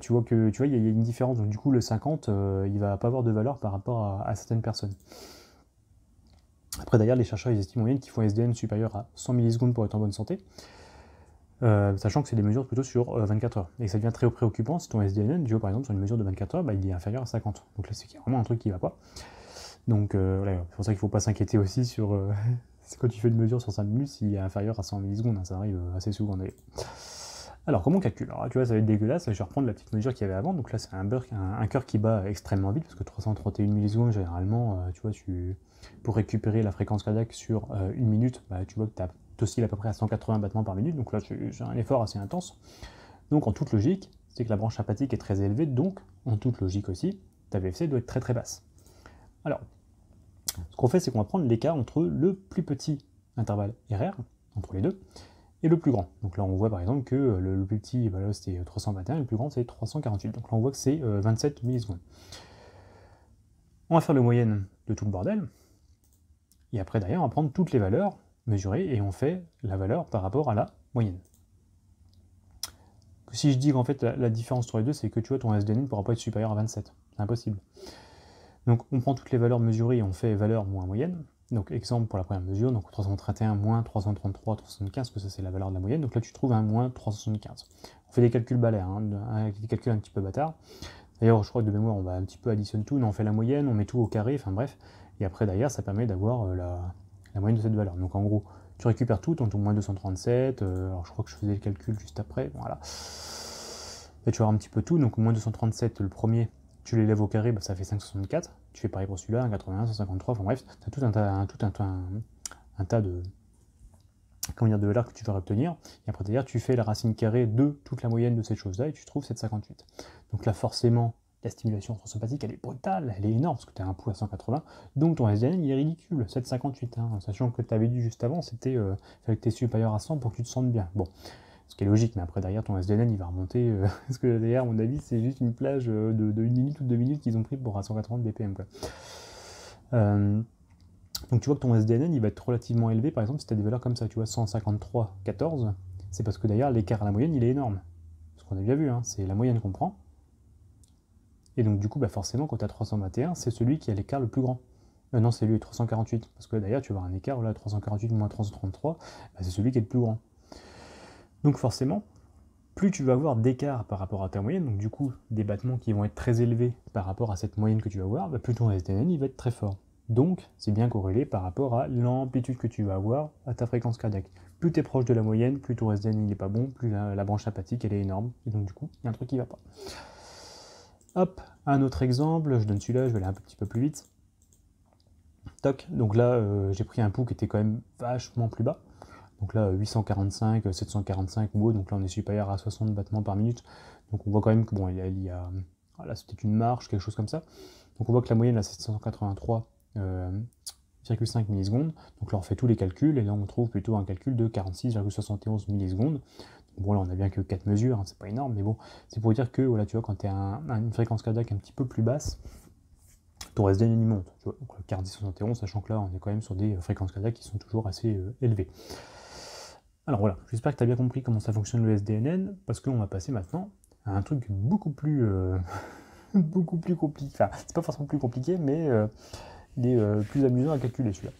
Tu vois, il y a une différence. Donc du coup, le 50, il va pas avoir de valeur par rapport à certaines personnes. Après, d'ailleurs, les chercheurs ils estiment en moyenne qu'il faut un SDN supérieur à 100 millisecondes pour être en bonne santé, sachant que c'est des mesures plutôt sur 24 heures. Et ça devient très préoccupant si ton SDN, tu vois, par exemple, sur une mesure de 24 heures, il est inférieur à 50. Donc là, c'est qu'il y a vraiment un truc qui ne va pas. Donc c'est pour ça qu'il ne faut pas s'inquiéter aussi sur C'est quand tu fais une mesure sur 5 minutes, s'il est inférieur à 100 millisecondes, hein, ça arrive assez souvent d'ailleurs. Alors, comment on calcule? Alors, tu vois, ça va être dégueulasse, je vais reprendre la petite mesure qu'il y avait avant, donc là, c'est un cœur qui bat extrêmement vite, parce que 331 millisecondes, généralement, tu vois, pour récupérer la fréquence cardiaque sur une minute, bah, tu vois que tu oscilles à peu près à 180 battements par minute, donc là, j'ai un effort assez intense. Donc, en toute logique, c'est que la branche sympathique est très élevée, donc, en toute logique aussi, ta VFC doit être très très basse. Alors, ce qu'on fait, c'est qu'on va prendre l'écart entre le plus petit intervalle RR, entre les deux, et le plus grand. Donc là, on voit par exemple que le plus petit, bah là, c'était 321, et le plus grand, c'est 348. Donc là, on voit que c'est 27 millisecondes. On va faire la moyenne de tout le bordel, et après, derrière, on va prendre toutes les valeurs mesurées, et on fait la valeur par rapport à la moyenne. Si je dis qu'en fait, la différence entre les deux, c'est que tu vois, ton SDN ne pourra pas être supérieur à 27. C'est impossible. Donc, on prend toutes les valeurs mesurées et on fait valeur moins moyenne. Donc, exemple pour la première mesure, donc 331 moins 333, 375, que ça c'est la valeur de la moyenne. Donc là, tu trouves un moins 375. On fait des calculs balais, hein, des calculs un petit peu bâtards. D'ailleurs, je crois que de mémoire, on va un petit peu additionner tout, on fait la moyenne, on met tout au carré, enfin bref. Et après, derrière, ça permet d'avoir la moyenne de cette valeur. Donc en gros, tu récupères tout, ton moins 237, alors je crois que je faisais le calcul juste après, voilà. Et tu vas avoir un petit peu tout, donc moins 237, le premier, tu l'élèves au carré, bah, ça fait 564. Tu fais pareil pour celui-là, 181, 153, enfin bref, tu as tout un tas de, de valeurs que tu vas obtenir. Et après, d'ailleurs, tu fais la racine carrée de toute la moyenne de cette chose-là et tu trouves 758. Donc là, forcément, la stimulation sympathique, elle est brutale, elle est énorme parce que tu as un pouls à 180. Donc ton SDN, il est ridicule, 758. Hein, sachant que tu avais dit juste avant, c'était fallait que tu es supérieur à 100 pour que tu te sentes bien. Bon. Ce qui est logique, mais après derrière ton SDN il va remonter, parce que derrière à mon avis c'est juste une plage de 1 minute ou 2 minutes qu'ils ont pris pour à 180 BPM quoi. Donc tu vois que ton SDN il va être relativement élevé, par exemple si tu as des valeurs comme ça, tu vois 153, 14, c'est parce que derrière l'écart à la moyenne il est énorme. Ce qu'on a déjà vu, hein, c'est la moyenne qu'on prend. Et donc du coup bah forcément quand tu as 321, c'est celui qui a l'écart le plus grand. Non, c'est lui 348, parce que d'ailleurs tu vas avoir un écart, là 348 moins 333, bah, c'est celui qui est le plus grand. Donc forcément, plus tu vas avoir d'écart par rapport à ta moyenne, donc du coup des battements qui vont être très élevés par rapport à cette moyenne que tu vas avoir, bah plus ton SDN il va être très fort. Donc c'est bien corrélé par rapport à l'amplitude que tu vas avoir à ta fréquence cardiaque. Plus tu es proche de la moyenne, plus ton SDN il n'est pas bon, plus la branche sympathique elle est énorme, et donc du coup il y a un truc qui va pas. Hop, un autre exemple, je donne celui-là, je vais aller un petit peu plus vite. Toc, donc là j'ai pris un pouls qui était quand même vachement plus bas. Donc là, 845, 745 ou donc là on est supérieur à 60 battements par minute. Donc on voit quand même que bon, il y a là c'était une marche, quelque chose comme ça. Donc on voit que la moyenne là c'est 783,5 millisecondes. Donc là on fait tous les calculs et là on trouve plutôt un calcul de 46,71 millisecondes. Bon là on a bien que 4 mesures, hein, c'est pas énorme, mais bon, c'est pour dire que voilà, tu vois, quand tu es à une fréquence cardiaque un petit peu plus basse, ton SDN il monte. Tu vois, donc 40-71, sachant que là on est quand même sur des fréquences cardiaques qui sont toujours assez élevées. Alors voilà, j'espère que tu as bien compris comment ça fonctionne le SDNN, parce qu'on va passer maintenant à un truc beaucoup plus, beaucoup plus compliqué. Enfin, c'est pas forcément plus compliqué, mais il est plus amusant à calculer celui-là.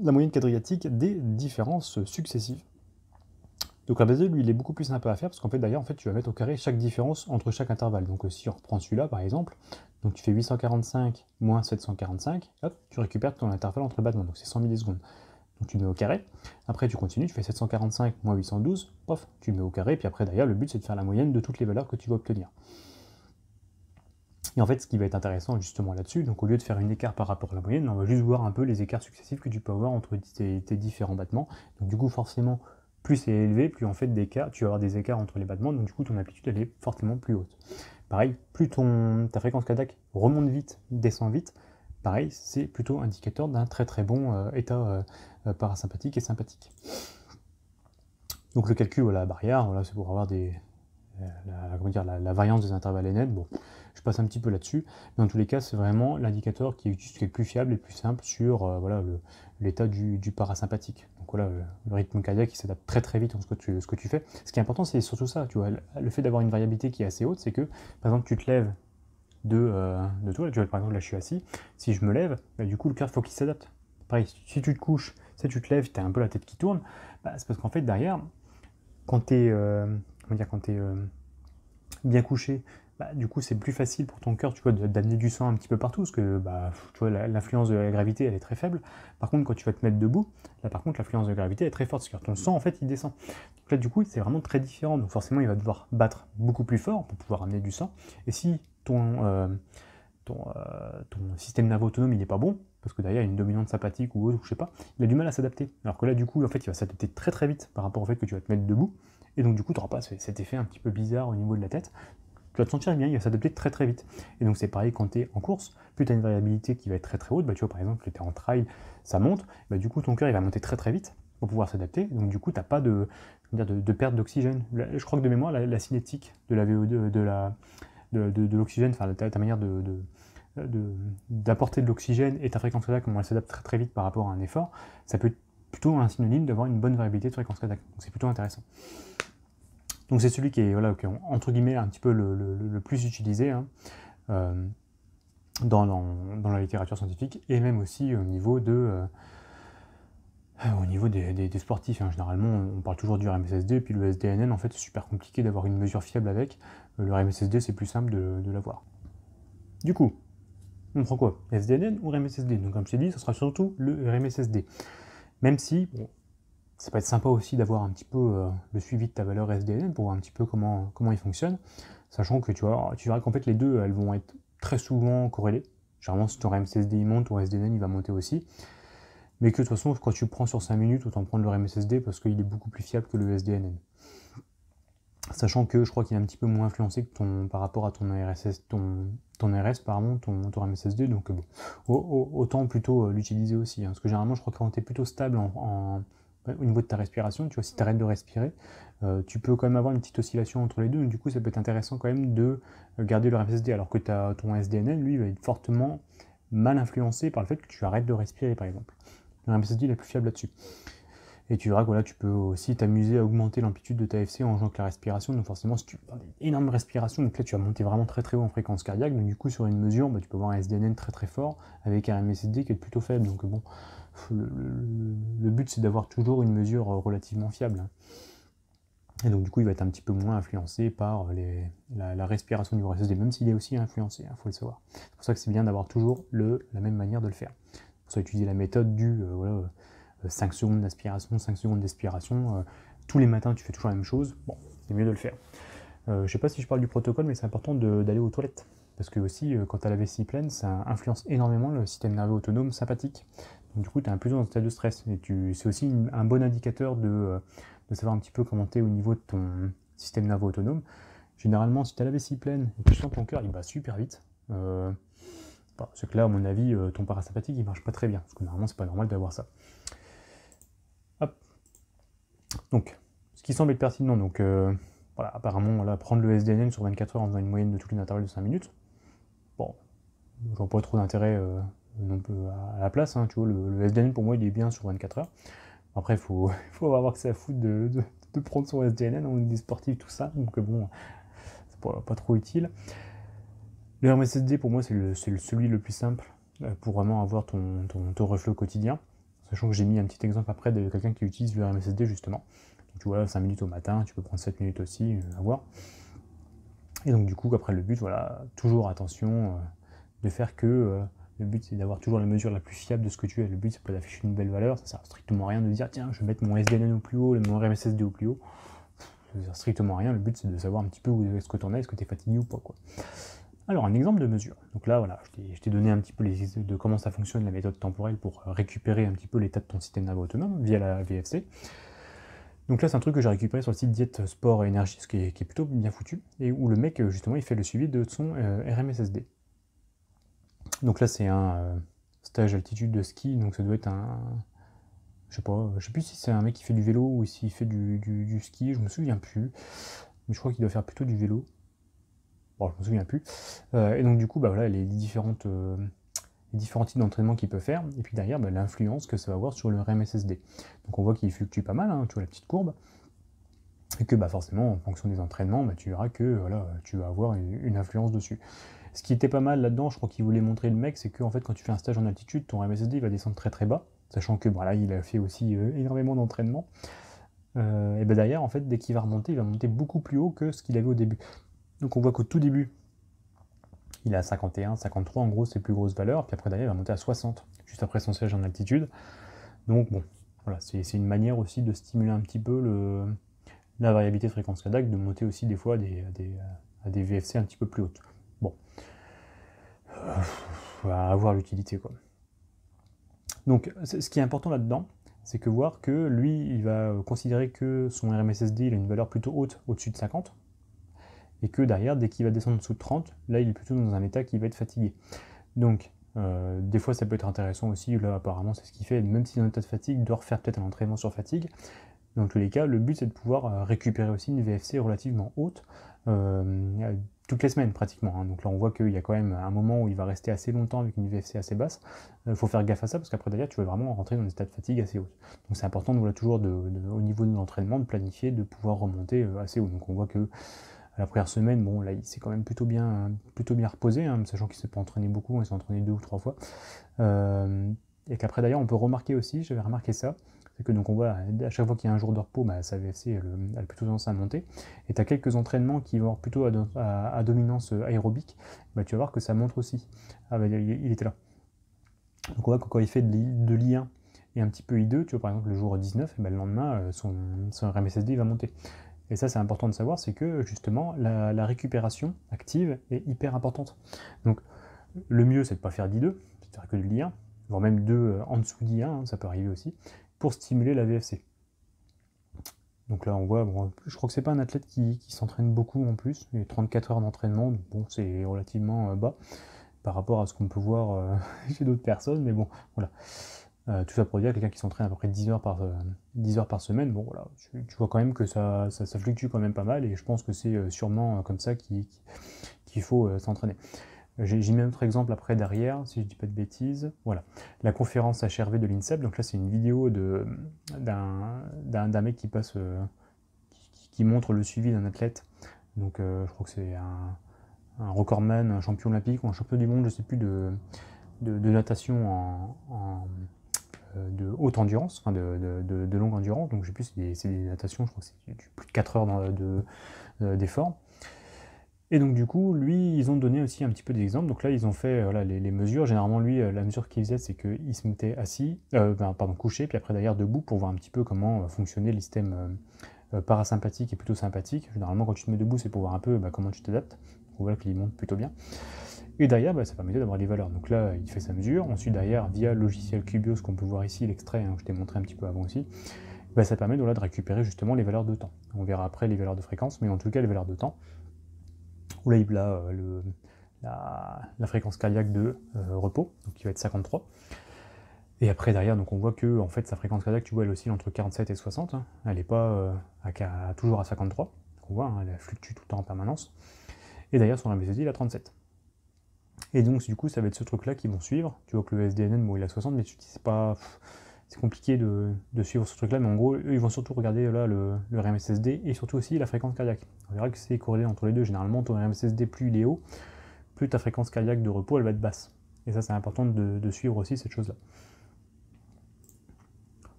La moyenne quadriatique des différences successives. Donc la base 2, lui, il est beaucoup plus sympa à faire, parce qu'en fait, d'ailleurs, tu vas mettre au carré chaque différence entre chaque intervalle. Donc si on reprend celui-là, par exemple, donc tu fais 845 moins 745, hop, tu récupères ton intervalle entre battements, donc c'est 100 millisecondes. Donc tu mets au carré, après tu continues, tu fais 745 moins 812, pof, tu mets au carré, puis après d'ailleurs le but c'est de faire la moyenne de toutes les valeurs que tu vas obtenir. Et en fait ce qui va être intéressant justement là-dessus, donc au lieu de faire une écart par rapport à la moyenne, on va juste voir un peu les écarts successifs que tu peux avoir entre tes différents battements. Donc du coup forcément, plus c'est élevé, plus en fait d'écart, tu vas avoir des écarts entre les battements, donc du coup ton amplitude elle est fortement plus haute. Pareil, plus ta fréquence cardiaque remonte vite, descend vite, pareil, c'est plutôt indicateur d'un très très bon état parasympathique et sympathique. Donc le calcul, voilà, la barrière, voilà, c'est pour avoir la variance des intervalles NN. Bon, je passe un petit peu là-dessus, mais en tous les cas, c'est vraiment l'indicateur qui est le plus fiable et le plus simple sur voilà, l'état du parasympathique. Donc voilà, le rythme cardiaque qui s'adapte très très vite en ce que tu fais. Ce qui est important, c'est surtout ça, tu vois, le fait d'avoir une variabilité qui est assez haute, c'est que, par exemple, tu te lèves de toi, tu vois, par exemple, là je suis assis, si je me lève, bah, du coup, le cœur, il faut qu'il s'adapte. Pareil, si tu te couches, si tu te lèves, tu as un peu la tête qui tourne, bah, c'est parce qu'en fait, derrière, quand tu es, bien couché, bah, du coup, c'est plus facile pour ton cœur, tu vois, d'amener du sang un petit peu partout, parce que, bah, tu vois, l'influence de la gravité, elle est très faible. Par contre, quand tu vas te mettre debout, là, par contre, l'influence de la gravité est très forte, parce que ton sang, en fait, il descend. Donc là, du coup, c'est vraiment très différent. Donc forcément, il va devoir battre beaucoup plus fort pour pouvoir amener du sang. Et si ton système nerveux autonome, il n'est pas bon, parce que derrière, il y a une dominante sympathique ou autre, je sais pas, il a du mal à s'adapter. Alors que là, du coup, en fait, il va s'adapter très très vite par rapport au fait que tu vas te mettre debout. Et donc, du coup, tu n'auras pas cet effet un petit peu bizarre au niveau de la tête. Tu vas te sentir bien, il va s'adapter très très vite. Et donc c'est pareil quand tu es en course, plus tu as une variabilité qui va être très très haute, bah, tu vois par exemple, tu es en trail, ça monte, bah, du coup ton cœur il va monter très très vite pour pouvoir s'adapter, donc du coup tu n'as pas de perte d'oxygène. Je crois que de mémoire, la cinétique de la VO2, de l'oxygène, enfin ta manière d'apporter de l'oxygène et ta fréquence cardiaque, comment elle s'adapte très très vite par rapport à un effort, ça peut être plutôt un synonyme d'avoir une bonne variabilité de fréquence cardiaque. Donc c'est plutôt intéressant. Donc c'est celui qui est, voilà, qui est entre guillemets un petit peu le plus utilisé hein, dans la littérature scientifique et même aussi au niveau des sportifs. Hein. Généralement, on parle toujours du RMSSD, puis le SDNN, en fait, c'est super compliqué d'avoir une mesure fiable avec. Le RMSSD, c'est plus simple de l'avoir. Du coup, on prend quoi? SDNN ou RMSSD? Donc comme je t'ai dit, ce sera surtout le RMSSD. Même si, bon, ça peut être sympa aussi d'avoir un petit peu le suivi de ta valeur SDNN pour voir un petit peu comment il fonctionne, sachant que tu verras qu'en fait les deux, elles vont être très souvent corrélées. Généralement, si ton RMSSD il monte, ton SDNN il va monter aussi. Mais que de toute façon, quand tu prends sur 5 minutes, autant prendre le RMSSD parce qu'il est beaucoup plus fiable que le SDNN. Sachant que je crois qu'il est un petit peu moins influencé que par rapport à ton RSS, ton RMSSD, donc bon, autant plutôt l'utiliser aussi. Hein, parce que généralement, je crois que quand tu es plutôt stable au niveau de ta respiration, tu vois, si tu arrêtes de respirer, tu peux quand même avoir une petite oscillation entre les deux, donc du coup, ça peut être intéressant quand même de garder le RMSSD, alors que ton SDNN, lui, va être fortement mal influencé par le fait que tu arrêtes de respirer, par exemple. Le RMSSD, il est plus fiable là-dessus. Et tu verras que voilà, tu peux aussi t'amuser à augmenter l'amplitude de ta FC en jouant avec la respiration. Donc forcément, si tu as une énorme respiration, donc là tu vas monter vraiment très très haut en fréquence cardiaque. Donc du coup, sur une mesure, bah, tu peux avoir un SDNN très très fort avec un RMSSD qui est plutôt faible. Donc bon, le but c'est d'avoir toujours une mesure relativement fiable. Et donc du coup, il va être un petit peu moins influencé par la respiration du RSSD, même s'il est aussi influencé, il faut le savoir. C'est pour ça que c'est bien d'avoir toujours la même manière de le faire. Pour ça, utiliser la méthode du 5 secondes d'aspiration, 5 secondes d'expiration. Tous les matins, tu fais toujours la même chose. Bon, c'est mieux de le faire. Je ne sais pas si je parle du protocole, mais c'est important d'aller aux toilettes. Parce que aussi, quand tu as la vessie pleine, ça influence énormément le système nerveux autonome sympathique. Donc du coup, tu es un peu dans un état de stress. Et c'est aussi un bon indicateur de savoir un petit peu comment tu es au niveau de ton système nerveux autonome. Généralement, si tu as la vessie pleine et que tu sens ton cœur, il bat super vite. C'est que là, à mon avis, ton parasympathique, il marche pas très bien. Parce que normalement, c'est pas normal d'avoir ça. Hop. Donc, ce qui semble être pertinent, donc voilà, apparemment, voilà, prendre le SDNN sur 24 heures en faisant une moyenne de tous les intervalles de 5 minutes. Bon, je vois pas trop d'intérêt non plus à la place. Hein, tu vois, le SDNN pour moi, il est bien sur 24 heures. Après, il faut avoir que ça fout de prendre son SDNN, on est des sportifs, tout ça. Donc bon, c'est pas trop utile. Le RMSSD, pour moi, c'est celui le plus simple pour vraiment avoir ton reflet au quotidien. Sachant que j'ai mis un petit exemple après de quelqu'un qui utilise le RMSSD justement. Donc tu vois, 5 minutes au matin, tu peux prendre 7 minutes aussi, à voir. Et donc du coup, après le but, voilà, toujours attention de faire que le but c'est d'avoir toujours la mesure la plus fiable de ce que tu es. Le but c'est pas d'afficher une belle valeur, ça sert strictement à rien de dire tiens, je vais mettre mon SDNN au plus haut, mon RMSSD au plus haut. Ça sert strictement à rien, le but c'est de savoir un petit peu où est-ce que tu en es, est-ce que tu es fatigué ou pas, quoi. Alors, un exemple de mesure. Donc là, voilà, je t'ai donné un petit peu de comment ça fonctionne, la méthode temporelle, pour récupérer un petit peu l'état de ton système nerveux autonome via la VFC. Donc là, c'est un truc que j'ai récupéré sur le site Diète Sport et Énergie, ce qui est plutôt bien foutu, et où le mec, justement, il fait le suivi de son RMSSD. Donc là, c'est un stage altitude de ski, donc ça doit être je sais plus si c'est un mec qui fait du vélo ou s'il fait du ski, je me souviens plus, mais je crois qu'il doit faire plutôt du vélo. Bon, je me souviens plus. Et donc du coup, bah voilà, les différents types d'entraînement qu'il peut faire, et puis derrière, bah, l'influence que ça va avoir sur le RMSSD. Donc on voit qu'il fluctue pas mal, hein, tu vois la petite courbe, et que bah, forcément, en fonction des entraînements, bah, tu verras que voilà, tu vas avoir une influence dessus. Ce qui était pas mal là-dedans, je crois qu'il voulait montrer le mec, c'est que en fait, quand tu fais un stage en altitude, ton RMSSD va descendre très très bas, sachant que voilà, il a fait aussi énormément d'entraînement. Et bah, derrière, en fait, dès qu'il va remonter, il va monter beaucoup plus haut que ce qu'il avait au début. Donc on voit qu'au tout début, il est à 51, 53 en gros, ses plus grosses valeurs, puis après derrière il va monter à 60, juste après son siège en altitude. Donc bon, voilà, c'est une manière aussi de stimuler un petit peu la variabilité de fréquence cardiaque, de monter aussi des fois à des VFC un petit peu plus hautes. Bon, à avoir l'utilité quoi. Donc ce qui est important là-dedans, c'est que voir que lui, il va considérer que son RMSSD il a une valeur plutôt haute, au-dessus de 50, et que derrière, dès qu'il va descendre en dessous de 30, là il est plutôt dans un état qui va être fatigué. Donc des fois ça peut être intéressant aussi, là apparemment c'est ce qu'il fait, même s'il est en état de fatigue, de refaire peut-être un entraînement sur fatigue. Dans tous les cas, le but c'est de pouvoir récupérer aussi une VFC relativement haute, toutes les semaines pratiquement. Hein. Donc là on voit qu'il y a quand même un moment où il va rester assez longtemps avec une VFC assez basse. Il faut faire gaffe à ça parce qu'après derrière tu vas vraiment rentrer dans un état de fatigue assez haut. Donc c'est important de, voilà, toujours au niveau de l'entraînement de planifier, de pouvoir remonter assez haut. Donc on voit que à la première semaine, bon là il s'est quand même plutôt bien reposé, hein, sachant qu'il ne s'est pas entraîné beaucoup, il s'est entraîné 2 ou 3 fois. Et qu'après d'ailleurs on peut remarquer aussi, j'avais remarqué ça, c'est que donc on voit à chaque fois qu'il y a un jour de repos, bah, sa VFC elle a plutôt tendance à monter. Et tu as quelques entraînements qui vont plutôt à dominance aérobique, bah, tu vas voir que ça monte aussi. Ah bah, il était là. Donc on voit que quand il fait de l'I1 et un petit peu I2, tu vois par exemple le jour 19, et bah, le lendemain son RMSSD va monter. Et ça c'est important de savoir, c'est que justement la récupération active est hyper importante. Donc le mieux c'est de ne pas faire d'I2, c'est de faire que de l'I1, voire même 2 en dessous d'I1, hein, ça peut arriver aussi, pour stimuler la VFC. Donc là on voit, bon, je crois que c'est pas un athlète qui s'entraîne beaucoup en plus, il y a 34 heures d'entraînement, bon c'est relativement bas par rapport à ce qu'on peut voir chez d'autres personnes, mais bon voilà. Tout ça pour dire quelqu'un qui s'entraîne à peu près 10 heures par semaine, bon voilà, tu vois quand même que ça fluctue quand même pas mal, et je pense que c'est sûrement comme ça qu'il faut s'entraîner. J'ai mis un autre exemple après derrière, si je dis pas de bêtises. Voilà, la conférence HRV de l'INSEP. Donc là, c'est une vidéo d'un mec qui montre le suivi d'un athlète. Donc je crois que c'est un recordman, un champion olympique ou un champion du monde, je sais plus, de natation de haute endurance, enfin de longue endurance. Donc je sais plus, c'est des natations, je crois que c'est plus de 4 heures d'effort. Et donc du coup, lui, ils ont donné aussi un petit peu d'exemples. Donc là, ils ont fait voilà, les mesures. Généralement, lui, la mesure qu'il faisait, c'est qu'il se mettait assis, couché, puis après derrière debout pour voir un petit peu comment fonctionnait le système parasympathique et plutôt sympathique. Généralement, quand tu te mets debout, c'est pour voir un peu comment tu t'adaptes. On voit qu'il monte plutôt bien. Et derrière, ça permettait d'avoir les valeurs. Donc là, il fait sa mesure. Ensuite, derrière, via le logiciel Cubios, qu'on peut voir ici, l'extrait, hein, que je t'ai montré un petit peu avant aussi, ça permet de récupérer justement les valeurs de temps. On verra après les valeurs de fréquence, mais en tout cas, les valeurs de temps. Où là, il a la fréquence cardiaque de repos, donc qui va être 53. Et après, derrière, donc on voit que en fait, sa fréquence cardiaque, tu vois, elle oscille entre 47 et 60. Hein. Elle n'est pas toujours à 53. On voit, hein, elle fluctue tout le temps en permanence. Et derrière, son RMSSD, il a 37. Et donc, du coup, ça va être ce truc-là qui vont suivre. Tu vois que le SDNN, bon, il a 60, mais c'est pas... C'est compliqué de suivre ce truc-là, mais en gros, eux, ils vont surtout regarder là, le RMSSD et surtout aussi la fréquence cardiaque. On verra que c'est corrélé entre les deux. Généralement, ton RMSSD, plus il est haut, plus ta fréquence cardiaque de repos, elle va être basse. Et ça, c'est important de suivre aussi cette chose-là.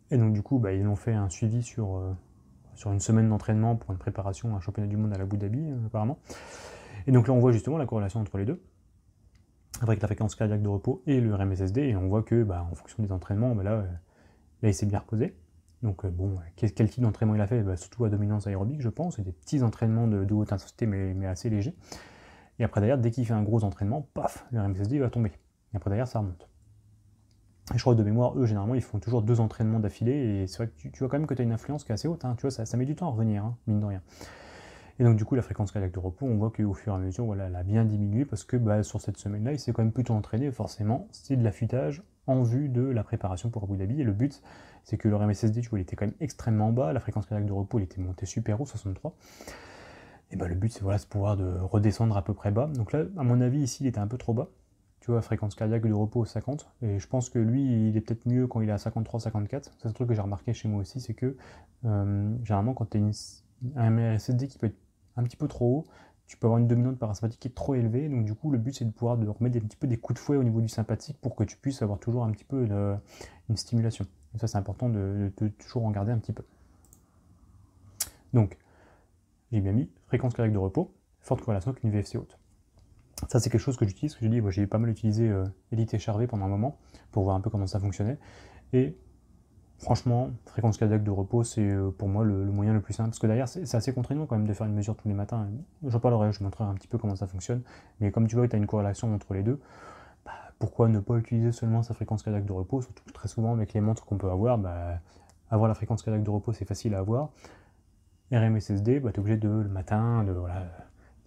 Et donc, du coup, ils ont fait un suivi sur une semaine d'entraînement pour une préparation à un championnat du monde à l'Abu Dhabi, apparemment. Et donc là, on voit justement la corrélation entre les deux, avec la fréquence cardiaque de repos et le RMSSD, et on voit que, en fonction des entraînements, là, il s'est bien reposé. Donc quel type d'entraînement il a fait? Surtout à dominance aérobique, je pense, et des petits entraînements de haute intensité, mais assez légers. Et après derrière, dès qu'il fait un gros entraînement, paf, le RMSSD va tomber. Et après derrière, ça remonte. Et je crois que de mémoire, eux, généralement, ils font toujours 2 entraînements d'affilée, et c'est vrai que tu vois quand même que tu as une influence qui est assez haute, hein. Tu vois, ça met du temps à revenir, hein, mine de rien. Et donc du coup, la fréquence cardiaque de repos, on voit qu'au fur et à mesure, voilà, elle a bien diminué, parce que sur cette semaine-là, il s'est quand même plutôt entraîné, forcément, c'est de l'affûtage en vue de la préparation pour Abu Dhabi, et le but, c'est que le RMSSD, tu vois, il était quand même extrêmement bas, la fréquence cardiaque de repos, il était monté super haut, 63, et le but, c'est de pouvoir redescendre à peu près bas. Donc là, à mon avis, ici, il était un peu trop bas, tu vois, fréquence cardiaque de repos 50, et je pense que lui, il est peut-être mieux quand il est à 53, 54, c'est un truc que j'ai remarqué chez moi aussi, c'est que, généralement, quand tu as un RMSSD qui peut être un petit peu trop haut, tu peux avoir une dominante parasympathique qui est trop élevée, donc du coup le but c'est de pouvoir remettre un petit peu des coups de fouet au niveau du sympathique pour que tu puisses avoir toujours un petit peu une stimulation. Et ça c'est important de toujours en garder un petit peu. Donc j'ai bien mis fréquence cardiaque de repos, forte corrélation avec une VFC haute. Ça, c'est quelque chose que j'utilise, que je dis, moi j'ai pas mal utilisé Elite HRV pendant un moment, pour voir un peu comment ça fonctionnait. Et franchement, fréquence cardiaque de repos, c'est pour moi le moyen le plus simple, parce que derrière, c'est assez contraignant quand même de faire une mesure tous les matins. J'en parlerai, je montrerai un petit peu comment ça fonctionne, mais comme tu vois, tu as une corrélation entre les deux, bah, pourquoi ne pas utiliser seulement sa fréquence cardiaque de repos, surtout que très souvent avec les montres qu'on peut avoir, bah, avoir la fréquence cardiaque de repos, c'est facile à avoir. RMSSD, bah, tu es obligé de, le matin, voilà,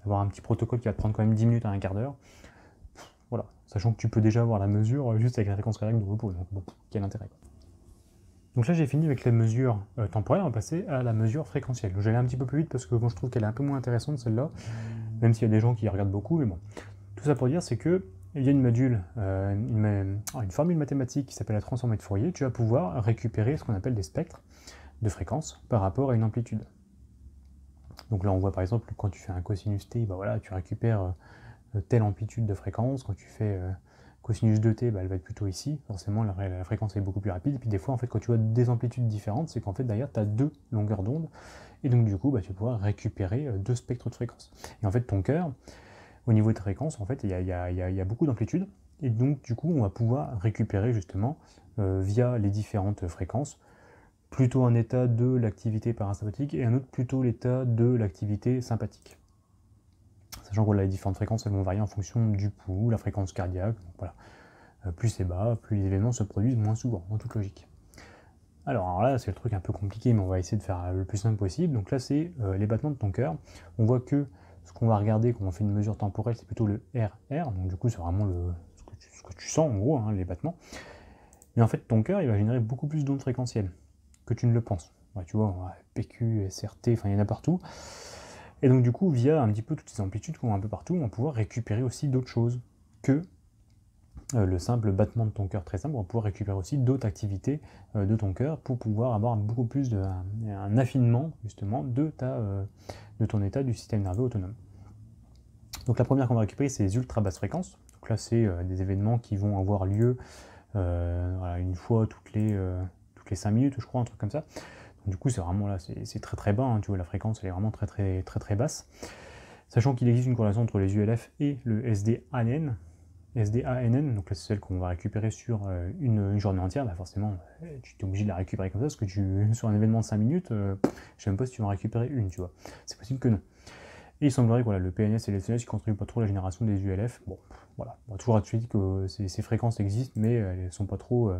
d'avoir un petit protocole qui va te prendre quand même 10 minutes à un quart d'heure. Voilà, sachant que tu peux déjà avoir la mesure juste avec la fréquence cardiaque de repos, donc bon, quel intérêt. Donc là j'ai fini avec les mesures temporelles, on va passer à la mesure fréquentielle. J'allais un petit peu plus vite parce que moi je trouve qu'elle est un peu moins intéressante celle-là, même s'il y a des gens qui regardent beaucoup, mais bon. Tout ça pour dire c'est que il y a une formule mathématique qui s'appelle la transformée de Fourier, tu vas pouvoir récupérer ce qu'on appelle des spectres de fréquence par rapport à une amplitude. Donc là on voit par exemple quand tu fais un cosinus t, bah voilà, tu récupères telle amplitude de fréquence, quand tu fais cosinus de t, bah, elle va être plutôt ici, forcément la fréquence est beaucoup plus rapide, et puis des fois en fait quand tu vois des amplitudes différentes, c'est qu'en fait derrière tu as deux longueurs d'onde, et donc du coup bah, tu vas pouvoir récupérer deux spectres de fréquence. Et en fait ton cœur, au niveau de fréquence, en fait il y a beaucoup d'amplitudes, et donc du coup on va pouvoir récupérer justement via les différentes fréquences, plutôt un état de l'activité parasympathique et un autre plutôt l'état de l'activité sympathique. Sachant que les différentes fréquences elles vont varier en fonction du pouls, la fréquence cardiaque, donc voilà. Plus c'est bas, plus les événements se produisent moins souvent, en toute logique. Alors là, c'est le truc un peu compliqué, mais on va essayer de faire le plus simple possible. Donc là, c'est les battements de ton cœur. On voit que ce qu'on va regarder quand on fait une mesure temporelle, c'est plutôt le RR. Donc du coup, c'est vraiment ce que tu sens, en gros, hein, les battements. Mais en fait, ton cœur, il va générer beaucoup plus d'ondes fréquentielles que tu ne le penses. Ouais, tu vois, PQ, SRT, enfin, il y en a partout. Et donc du coup, via un petit peu toutes ces amplitudes qu'on a un peu partout, on va pouvoir récupérer aussi d'autres choses que le simple battement de ton cœur très simple. On va pouvoir récupérer aussi d'autres activités de ton cœur pour pouvoir avoir beaucoup plus un affinement justement de ton état du système nerveux autonome. Donc la première qu'on va récupérer, c'est les ultra basses fréquences. Donc là, c'est des événements qui vont avoir lieu voilà, une fois toutes les 5 minutes, je crois, un truc comme ça. Donc, du coup, c'est vraiment là, c'est très très bas, hein, tu vois, la fréquence, elle est vraiment très très très très basse. Sachant qu'il existe une corrélation entre les ULF et le SDANN. SDANN, donc là c'est celle qu'on va récupérer sur une journée entière, bah forcément tu es obligé de la récupérer comme ça, parce que sur un événement de 5 minutes, je sais même pas si tu vas en récupérer une, tu vois. C'est possible que non. Et il semblerait que voilà, le PNS et les SNS ne contribuent pas trop à la génération des ULF. Bon, voilà, on va toujours être dit que ces fréquences existent, mais elles ne sont pas trop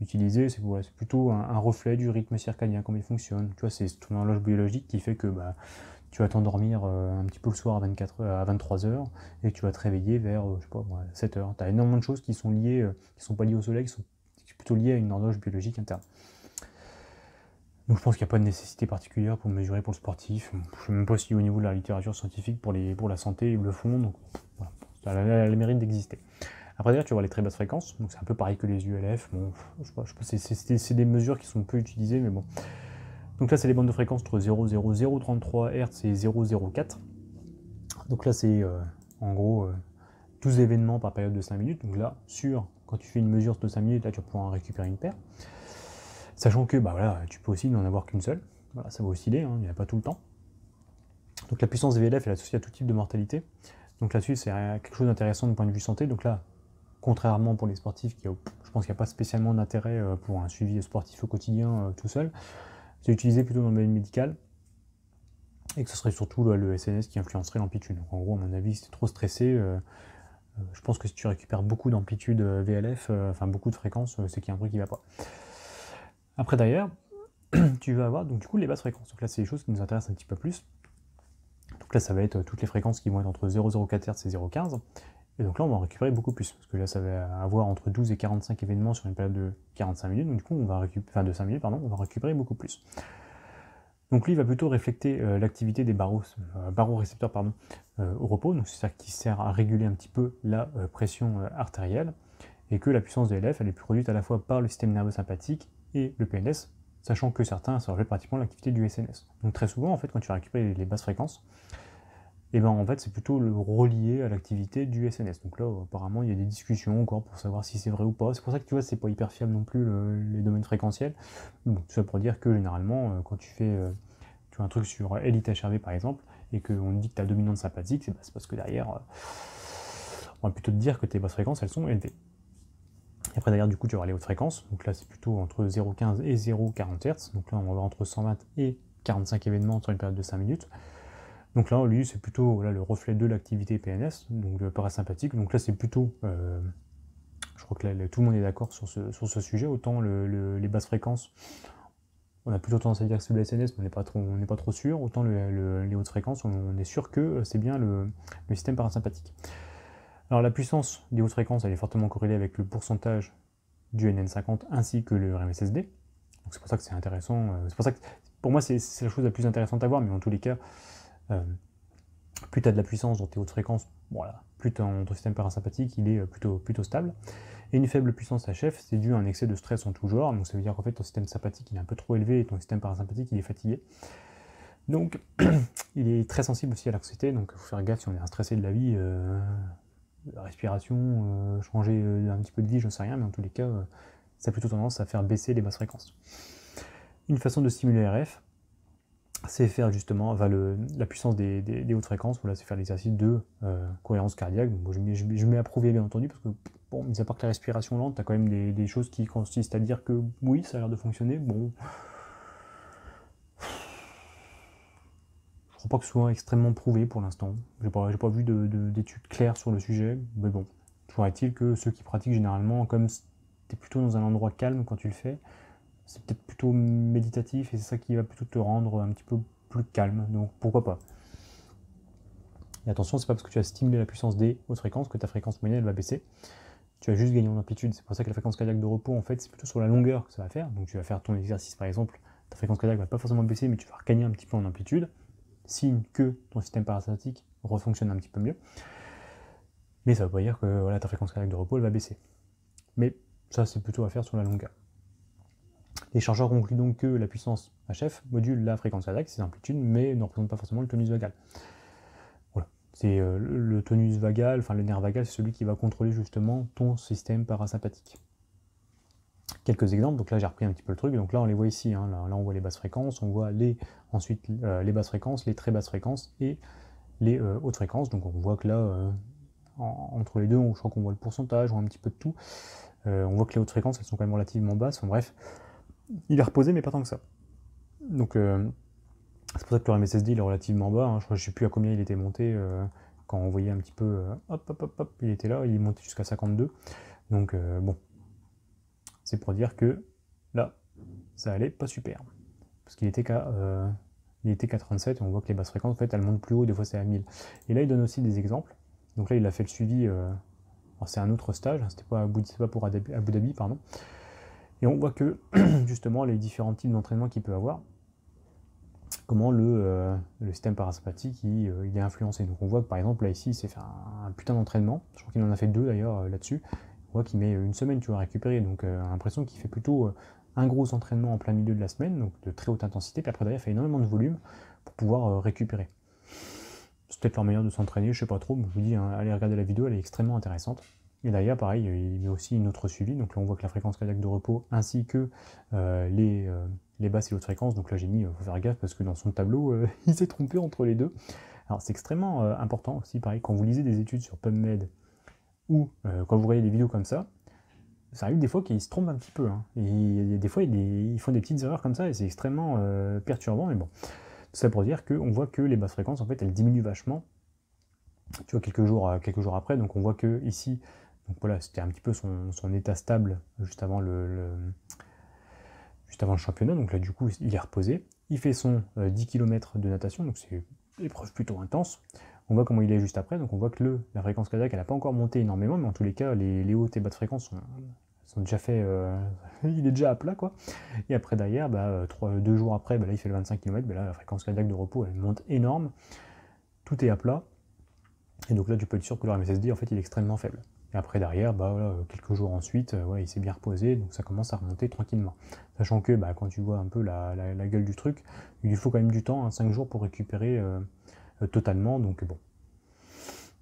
utilisées. C'est plutôt un reflet du rythme circadien, comment il fonctionne. Tu vois, c'est ton horloge biologique qui fait que bah, tu vas t'endormir un petit peu le soir à 23h et tu vas te réveiller vers, je sais pas, 7h. Tu as énormément de choses qui sont liées, qui sont pas liées au soleil, qui sont plutôt liées à une horloge biologique interne. Donc je pense qu'il n'y a pas de nécessité particulière pour mesurer pour le sportif. Je ne sais même pas si au niveau de la littérature scientifique pour la santé ils le font, donc voilà, ça a le mérite d'exister. Après d'ailleurs tu vas voir les très basses fréquences, donc c'est un peu pareil que les ULF, bon, je sais pas c'est des mesures qui sont peu utilisées, mais bon. Donc là c'est les bandes de fréquences entre 0,0033 Hz et 0,04. Donc là c'est en gros 12 événements par période de 5 minutes, donc là quand tu fais une mesure de 5 minutes, là tu vas pouvoir en récupérer une paire. Sachant que bah voilà, tu peux aussi n'en avoir qu'une seule, voilà, ça va osciller, hein, il n'y en a pas tout le temps. Donc la puissance VLF est associée à tout type de mortalité. Donc là-dessus, c'est quelque chose d'intéressant du point de vue santé. Donc là, contrairement pour les sportifs, je pense qu'il n'y a pas spécialement d'intérêt pour un suivi sportif au quotidien tout seul, c'est utilisé plutôt dans le domaine médical, et que ce serait surtout le SNS qui influencerait l'amplitude. Donc en gros, à mon avis, si tu es trop stressé, je pense que si tu récupères beaucoup d'amplitude VLF, enfin beaucoup de fréquences, c'est qu'il y a un truc qui ne va pas. Après d'ailleurs, tu vas avoir donc du coup les basses fréquences. Donc là c'est les choses qui nous intéressent un petit peu plus. Donc là ça va être toutes les fréquences qui vont être entre 0,04 Hz et 0,15. Et donc là on va en récupérer beaucoup plus. Parce que là ça va avoir entre 12 et 45 événements sur une période de 45 minutes. Donc du coup on va récupérer, de 5 minutes pardon, on va récupérer beaucoup plus. Donc lui il va plutôt refléter l'activité des barorécepteurs au repos. Donc c'est ça qui sert à réguler un petit peu la pression artérielle. Et que la puissance de LF elle est produite à la fois par le système nerveux sympathique et le PNS, sachant que certains ça reflète pratiquement l'activité du SNS. Donc très souvent, en fait, quand tu récupères les basses fréquences, et ben en fait c'est plutôt le relié à l'activité du SNS. Donc là, apparemment, il y a des discussions encore pour savoir si c'est vrai ou pas. C'est pour ça que tu vois, c'est pas hyper fiable non plus les domaines fréquentiels. Bon, tout ça pour dire que généralement, quand tu fais un truc sur Elite HRV par exemple, et qu'on dit que tu as dominante sympathique, c'est parce que derrière, on va plutôt te dire que tes basses fréquences, elles sont élevées. Et après derrière, du coup, tu vas les hautes fréquences. Donc là, c'est plutôt entre 0,15 et 0,40 Hz. Donc là, on va avoir entre 120 et 45 événements sur une période de 5 minutes. Donc là, lui, c'est plutôt voilà, le reflet de l'activité PNS, donc le parasympathique. Donc là, c'est plutôt, je crois que là, tout le monde est d'accord sur ce sujet. Autant les basses fréquences, on a plutôt tendance à dire que c'est le SNS, mais on n'est pas trop sûr. Autant les hautes fréquences, on est sûr que c'est bien le système parasympathique. Alors la puissance des hautes fréquences, elle est fortement corrélée avec le pourcentage du NN50 ainsi que le RMSSD. Donc c'est pour ça que c'est intéressant. C'est pour ça que pour moi c'est la chose la plus intéressante à voir, mais en tous les cas, plus tu as de la puissance dans tes hautes fréquences, voilà, plus ton système parasympathique il est plutôt stable. Et une faible puissance HF, c'est dû à un excès de stress en tout genre, donc ça veut dire qu'en fait ton système sympathique il est un peu trop élevé et ton système parasympathique il est fatigué. Donc il est très sensible aussi à l'anxiété, donc il faut faire gaffe si on est stressé de la vie, la respiration, changer un petit peu de vie, je ne sais rien, mais en tous les cas, ça a plutôt tendance à faire baisser les basses fréquences. Une façon de stimuler RF, c'est faire justement la puissance des hautes fréquences, voilà, c'est faire l'exercice de cohérence cardiaque. Donc, je mets approuvé bien entendu, parce que, bon, mis à part que la respiration lente, tu as quand même des choses qui consistent à dire que oui, ça a l'air de fonctionner. Bon, je crois pas que ce soit extrêmement prouvé pour l'instant. J'ai pas vu d'études claires sur le sujet, mais bon, toujours est-il que ceux qui pratiquent généralement, comme tu es plutôt dans un endroit calme quand tu le fais, c'est peut-être plutôt méditatif et c'est ça qui va plutôt te rendre un petit peu plus calme, donc pourquoi pas. Et attention, c'est pas parce que tu as stimulé la puissance des hautes fréquences que ta fréquence moyenne elle va baisser. Tu as juste gagné en amplitude. C'est pour ça que la fréquence cardiaque de repos, en fait, c'est plutôt sur la longueur que ça va faire. Donc tu vas faire ton exercice par exemple, ta fréquence cardiaque va pas forcément baisser, mais tu vas gagner un petit peu en amplitude, signe que ton système parasympathique refonctionne un petit peu mieux. Mais ça veut pas dire que voilà, ta fréquence cardiaque de repos elle va baisser. Mais ça, c'est plutôt à faire sur la longueur. Les chercheurs concluent donc que la puissance HF module la fréquence cardiaque, ses amplitudes, mais ne représente pas forcément le tonus vagal. Voilà. C'est le tonus vagal, enfin le nerf vagal, c'est celui qui va contrôler justement ton système parasympathique. Quelques exemples, donc là j'ai repris un petit peu le truc, donc là on les voit ici, hein. Là on voit les basses fréquences, on voit ensuite les basses fréquences, les très basses fréquences et les hautes fréquences, donc on voit que là, entre les deux, je crois qu'on voit le pourcentage, on voit un petit peu de tout. On voit que les hautes fréquences elles sont quand même relativement basses, enfin bref. Il est reposé, mais pas tant que ça. Donc, c'est pour ça que le RMSSD il est relativement bas. Hein. Je ne sais plus à combien il était monté quand on voyait un petit peu. Hop, il était là, il est monté jusqu'à 52. Donc, bon. C'est pour dire que là, ça allait pas super. Parce qu'il était qu'à 37 et on voit que les basses fréquences, en fait, elles montent plus haut, des fois c'est à 1000. Et là, il donne aussi des exemples. Donc là, il a fait le suivi. Alors, c'est un autre stage, c'était pas pour Abu Dhabi, pardon. Et on voit que, justement, les différents types d'entraînement qu'il peut avoir, comment le système parasympathique il est influencé. Donc on voit que, par exemple, là, ici, il s'est fait un putain d'entraînement. Je crois qu'il en a fait 2, d'ailleurs, là-dessus. On voit qu'il met une semaine, tu vois, à récupérer. Donc, on a l'impression qu'il fait plutôt un gros entraînement en plein milieu de la semaine, donc de très haute intensité, puis après, derrière, il fait énormément de volume pour pouvoir récupérer. C'est peut-être leur manière de s'entraîner, je sais pas trop, mais je vous dis, hein, allez regarder la vidéo, elle est extrêmement intéressante. Et derrière, pareil, il met aussi une autre suivi. Donc là, on voit que la fréquence cardiaque de repos ainsi que les basses et les hautes fréquences. Donc là, j'ai mis, il faut faire gaffe parce que dans son tableau, il s'est trompé entre les deux. Alors c'est extrêmement important aussi, pareil, quand vous lisez des études sur PubMed ou quand vous voyez des vidéos comme ça arrive des fois qu'ils se trompent un petit peu. Hein. Et des fois, ils font des petites erreurs comme ça et c'est extrêmement perturbant. Mais bon, tout ça pour dire qu'on voit que les basses fréquences, en fait, elles diminuent vachement. Tu vois, quelques jours après, donc on voit que ici, donc voilà, c'était un petit peu son état stable juste avant le championnat. Donc là, du coup, il est reposé. Il fait son 10 km de natation, donc c'est une épreuve plutôt intense. On voit comment il est juste après, donc on voit que la fréquence cardiaque, elle n'a pas encore monté énormément, mais en tous les cas, les hautes et basses fréquences sont déjà fait, il est déjà à plat, quoi. Et après, derrière, 2 jours après, là, il fait le 25 km, là, la fréquence cardiaque de repos, elle monte énorme. Tout est à plat. Et donc là, tu peux être sûr que le RMSSD, en fait, il est extrêmement faible. Et après, derrière, voilà, quelques jours ensuite, il s'est bien reposé, donc ça commence à remonter tranquillement. Sachant que quand tu vois un peu la gueule du truc, il lui faut quand même du temps, 5 jours pour récupérer totalement, donc bon.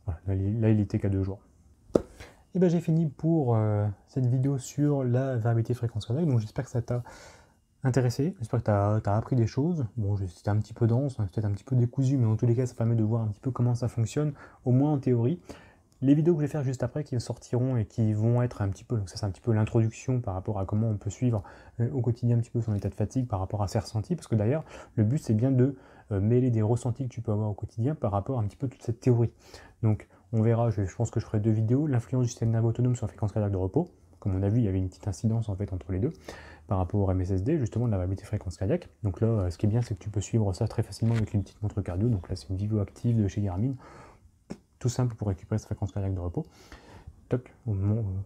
Voilà, là, il était qu'à 2 jours. Et j'ai fini pour cette vidéo sur la variabilité de fréquence cardiaque, donc j'espère que ça t'a intéressé, j'espère que tu as appris des choses. Bon, c'était un petit peu dense, peut-être un petit peu décousu, mais en tous les cas, ça permet de voir un petit peu comment ça fonctionne, au moins en théorie. Les vidéos que je vais faire juste après qui sortiront et qui vont être un petit peu, donc ça c'est un petit peu l'introduction par rapport à comment on peut suivre au quotidien un petit peu son état de fatigue par rapport à ses ressentis, parce que d'ailleurs le but c'est bien de mêler des ressentis que tu peux avoir au quotidien par rapport à un petit peu toute cette théorie. Donc on verra, je pense que je ferai 2 vidéos, l'influence du système nerveux autonome sur la fréquence cardiaque de repos. Comme on a vu, il y avait une petite incidence en fait entre les deux par rapport au MSSD, justement de la variabilité fréquence cardiaque. Donc là, ce qui est bien, c'est que tu peux suivre ça très facilement avec une petite montre cardio. Donc là, c'est une Vivo Active de chez Garmin. Tout simple pour récupérer sa fréquence cardiaque de repos. Toc, on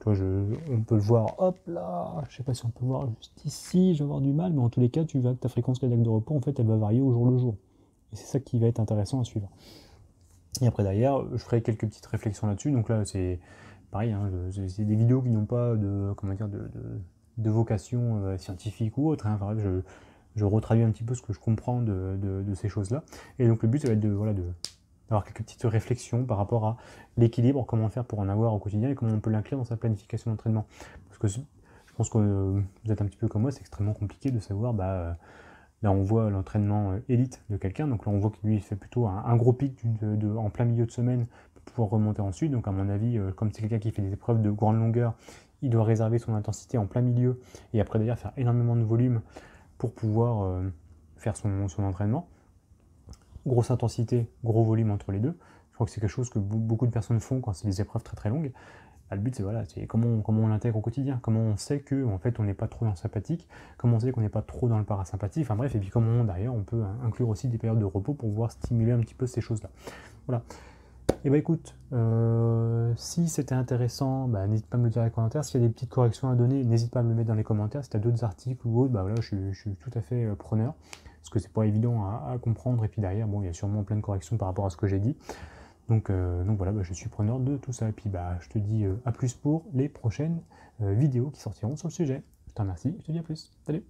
peut le voir, hop là, je sais pas si on peut voir juste ici, je vais avoir du mal, mais en tous les cas, tu vois que ta fréquence cardiaque de repos, en fait, elle va varier au jour le jour. Et c'est ça qui va être intéressant à suivre. Et après, derrière, je ferai quelques petites réflexions là-dessus. Donc là, c'est pareil, hein, c'est des vidéos qui n'ont pas de, comment dire, de vocation scientifique ou autre. Hein. Enfin, je retraduis un petit peu ce que je comprends de ces choses-là. Et donc le but, ça va être d'avoir quelques petites réflexions par rapport à l'équilibre, comment faire pour en avoir au quotidien et comment on peut l'inclure dans sa planification d'entraînement. Parce que je pense que vous êtes un petit peu comme moi, c'est extrêmement compliqué de savoir, là on voit l'entraînement élite de quelqu'un, donc là on voit que lui il fait plutôt un gros pic en plein milieu de semaine pour pouvoir remonter ensuite. Donc à mon avis, comme c'est quelqu'un qui fait des épreuves de grande longueur, il doit réserver son intensité en plein milieu et après d'ailleurs faire énormément de volume pour pouvoir faire son entraînement. Grosse intensité, gros volume entre les deux. Je crois que c'est quelque chose que beaucoup de personnes font quand c'est des épreuves très très longues. Le but c'est voilà, c'est comment on l'intègre au quotidien, comment on sait que en fait on n'est pas trop dans le sympathique, comment on sait qu'on n'est pas trop dans le parasympathique, enfin bref, et puis comment d'ailleurs on peut inclure aussi des périodes de repos pour pouvoir stimuler un petit peu ces choses-là. Voilà. Et bah écoute, si c'était intéressant, n'hésite pas à me le dire dans les commentaires. S'il y a des petites corrections à donner, n'hésite pas à me le mettre dans les commentaires. Si tu as d'autres articles ou autres, voilà, je suis tout à fait preneur. Parce que c'est pas évident à comprendre. Et puis derrière, bon, il y a sûrement plein de corrections par rapport à ce que j'ai dit. Donc voilà, je suis preneur de tout ça. Et puis je te dis à plus pour les prochaines vidéos qui sortiront sur le sujet. Je te remercie, je te dis à plus. Salut!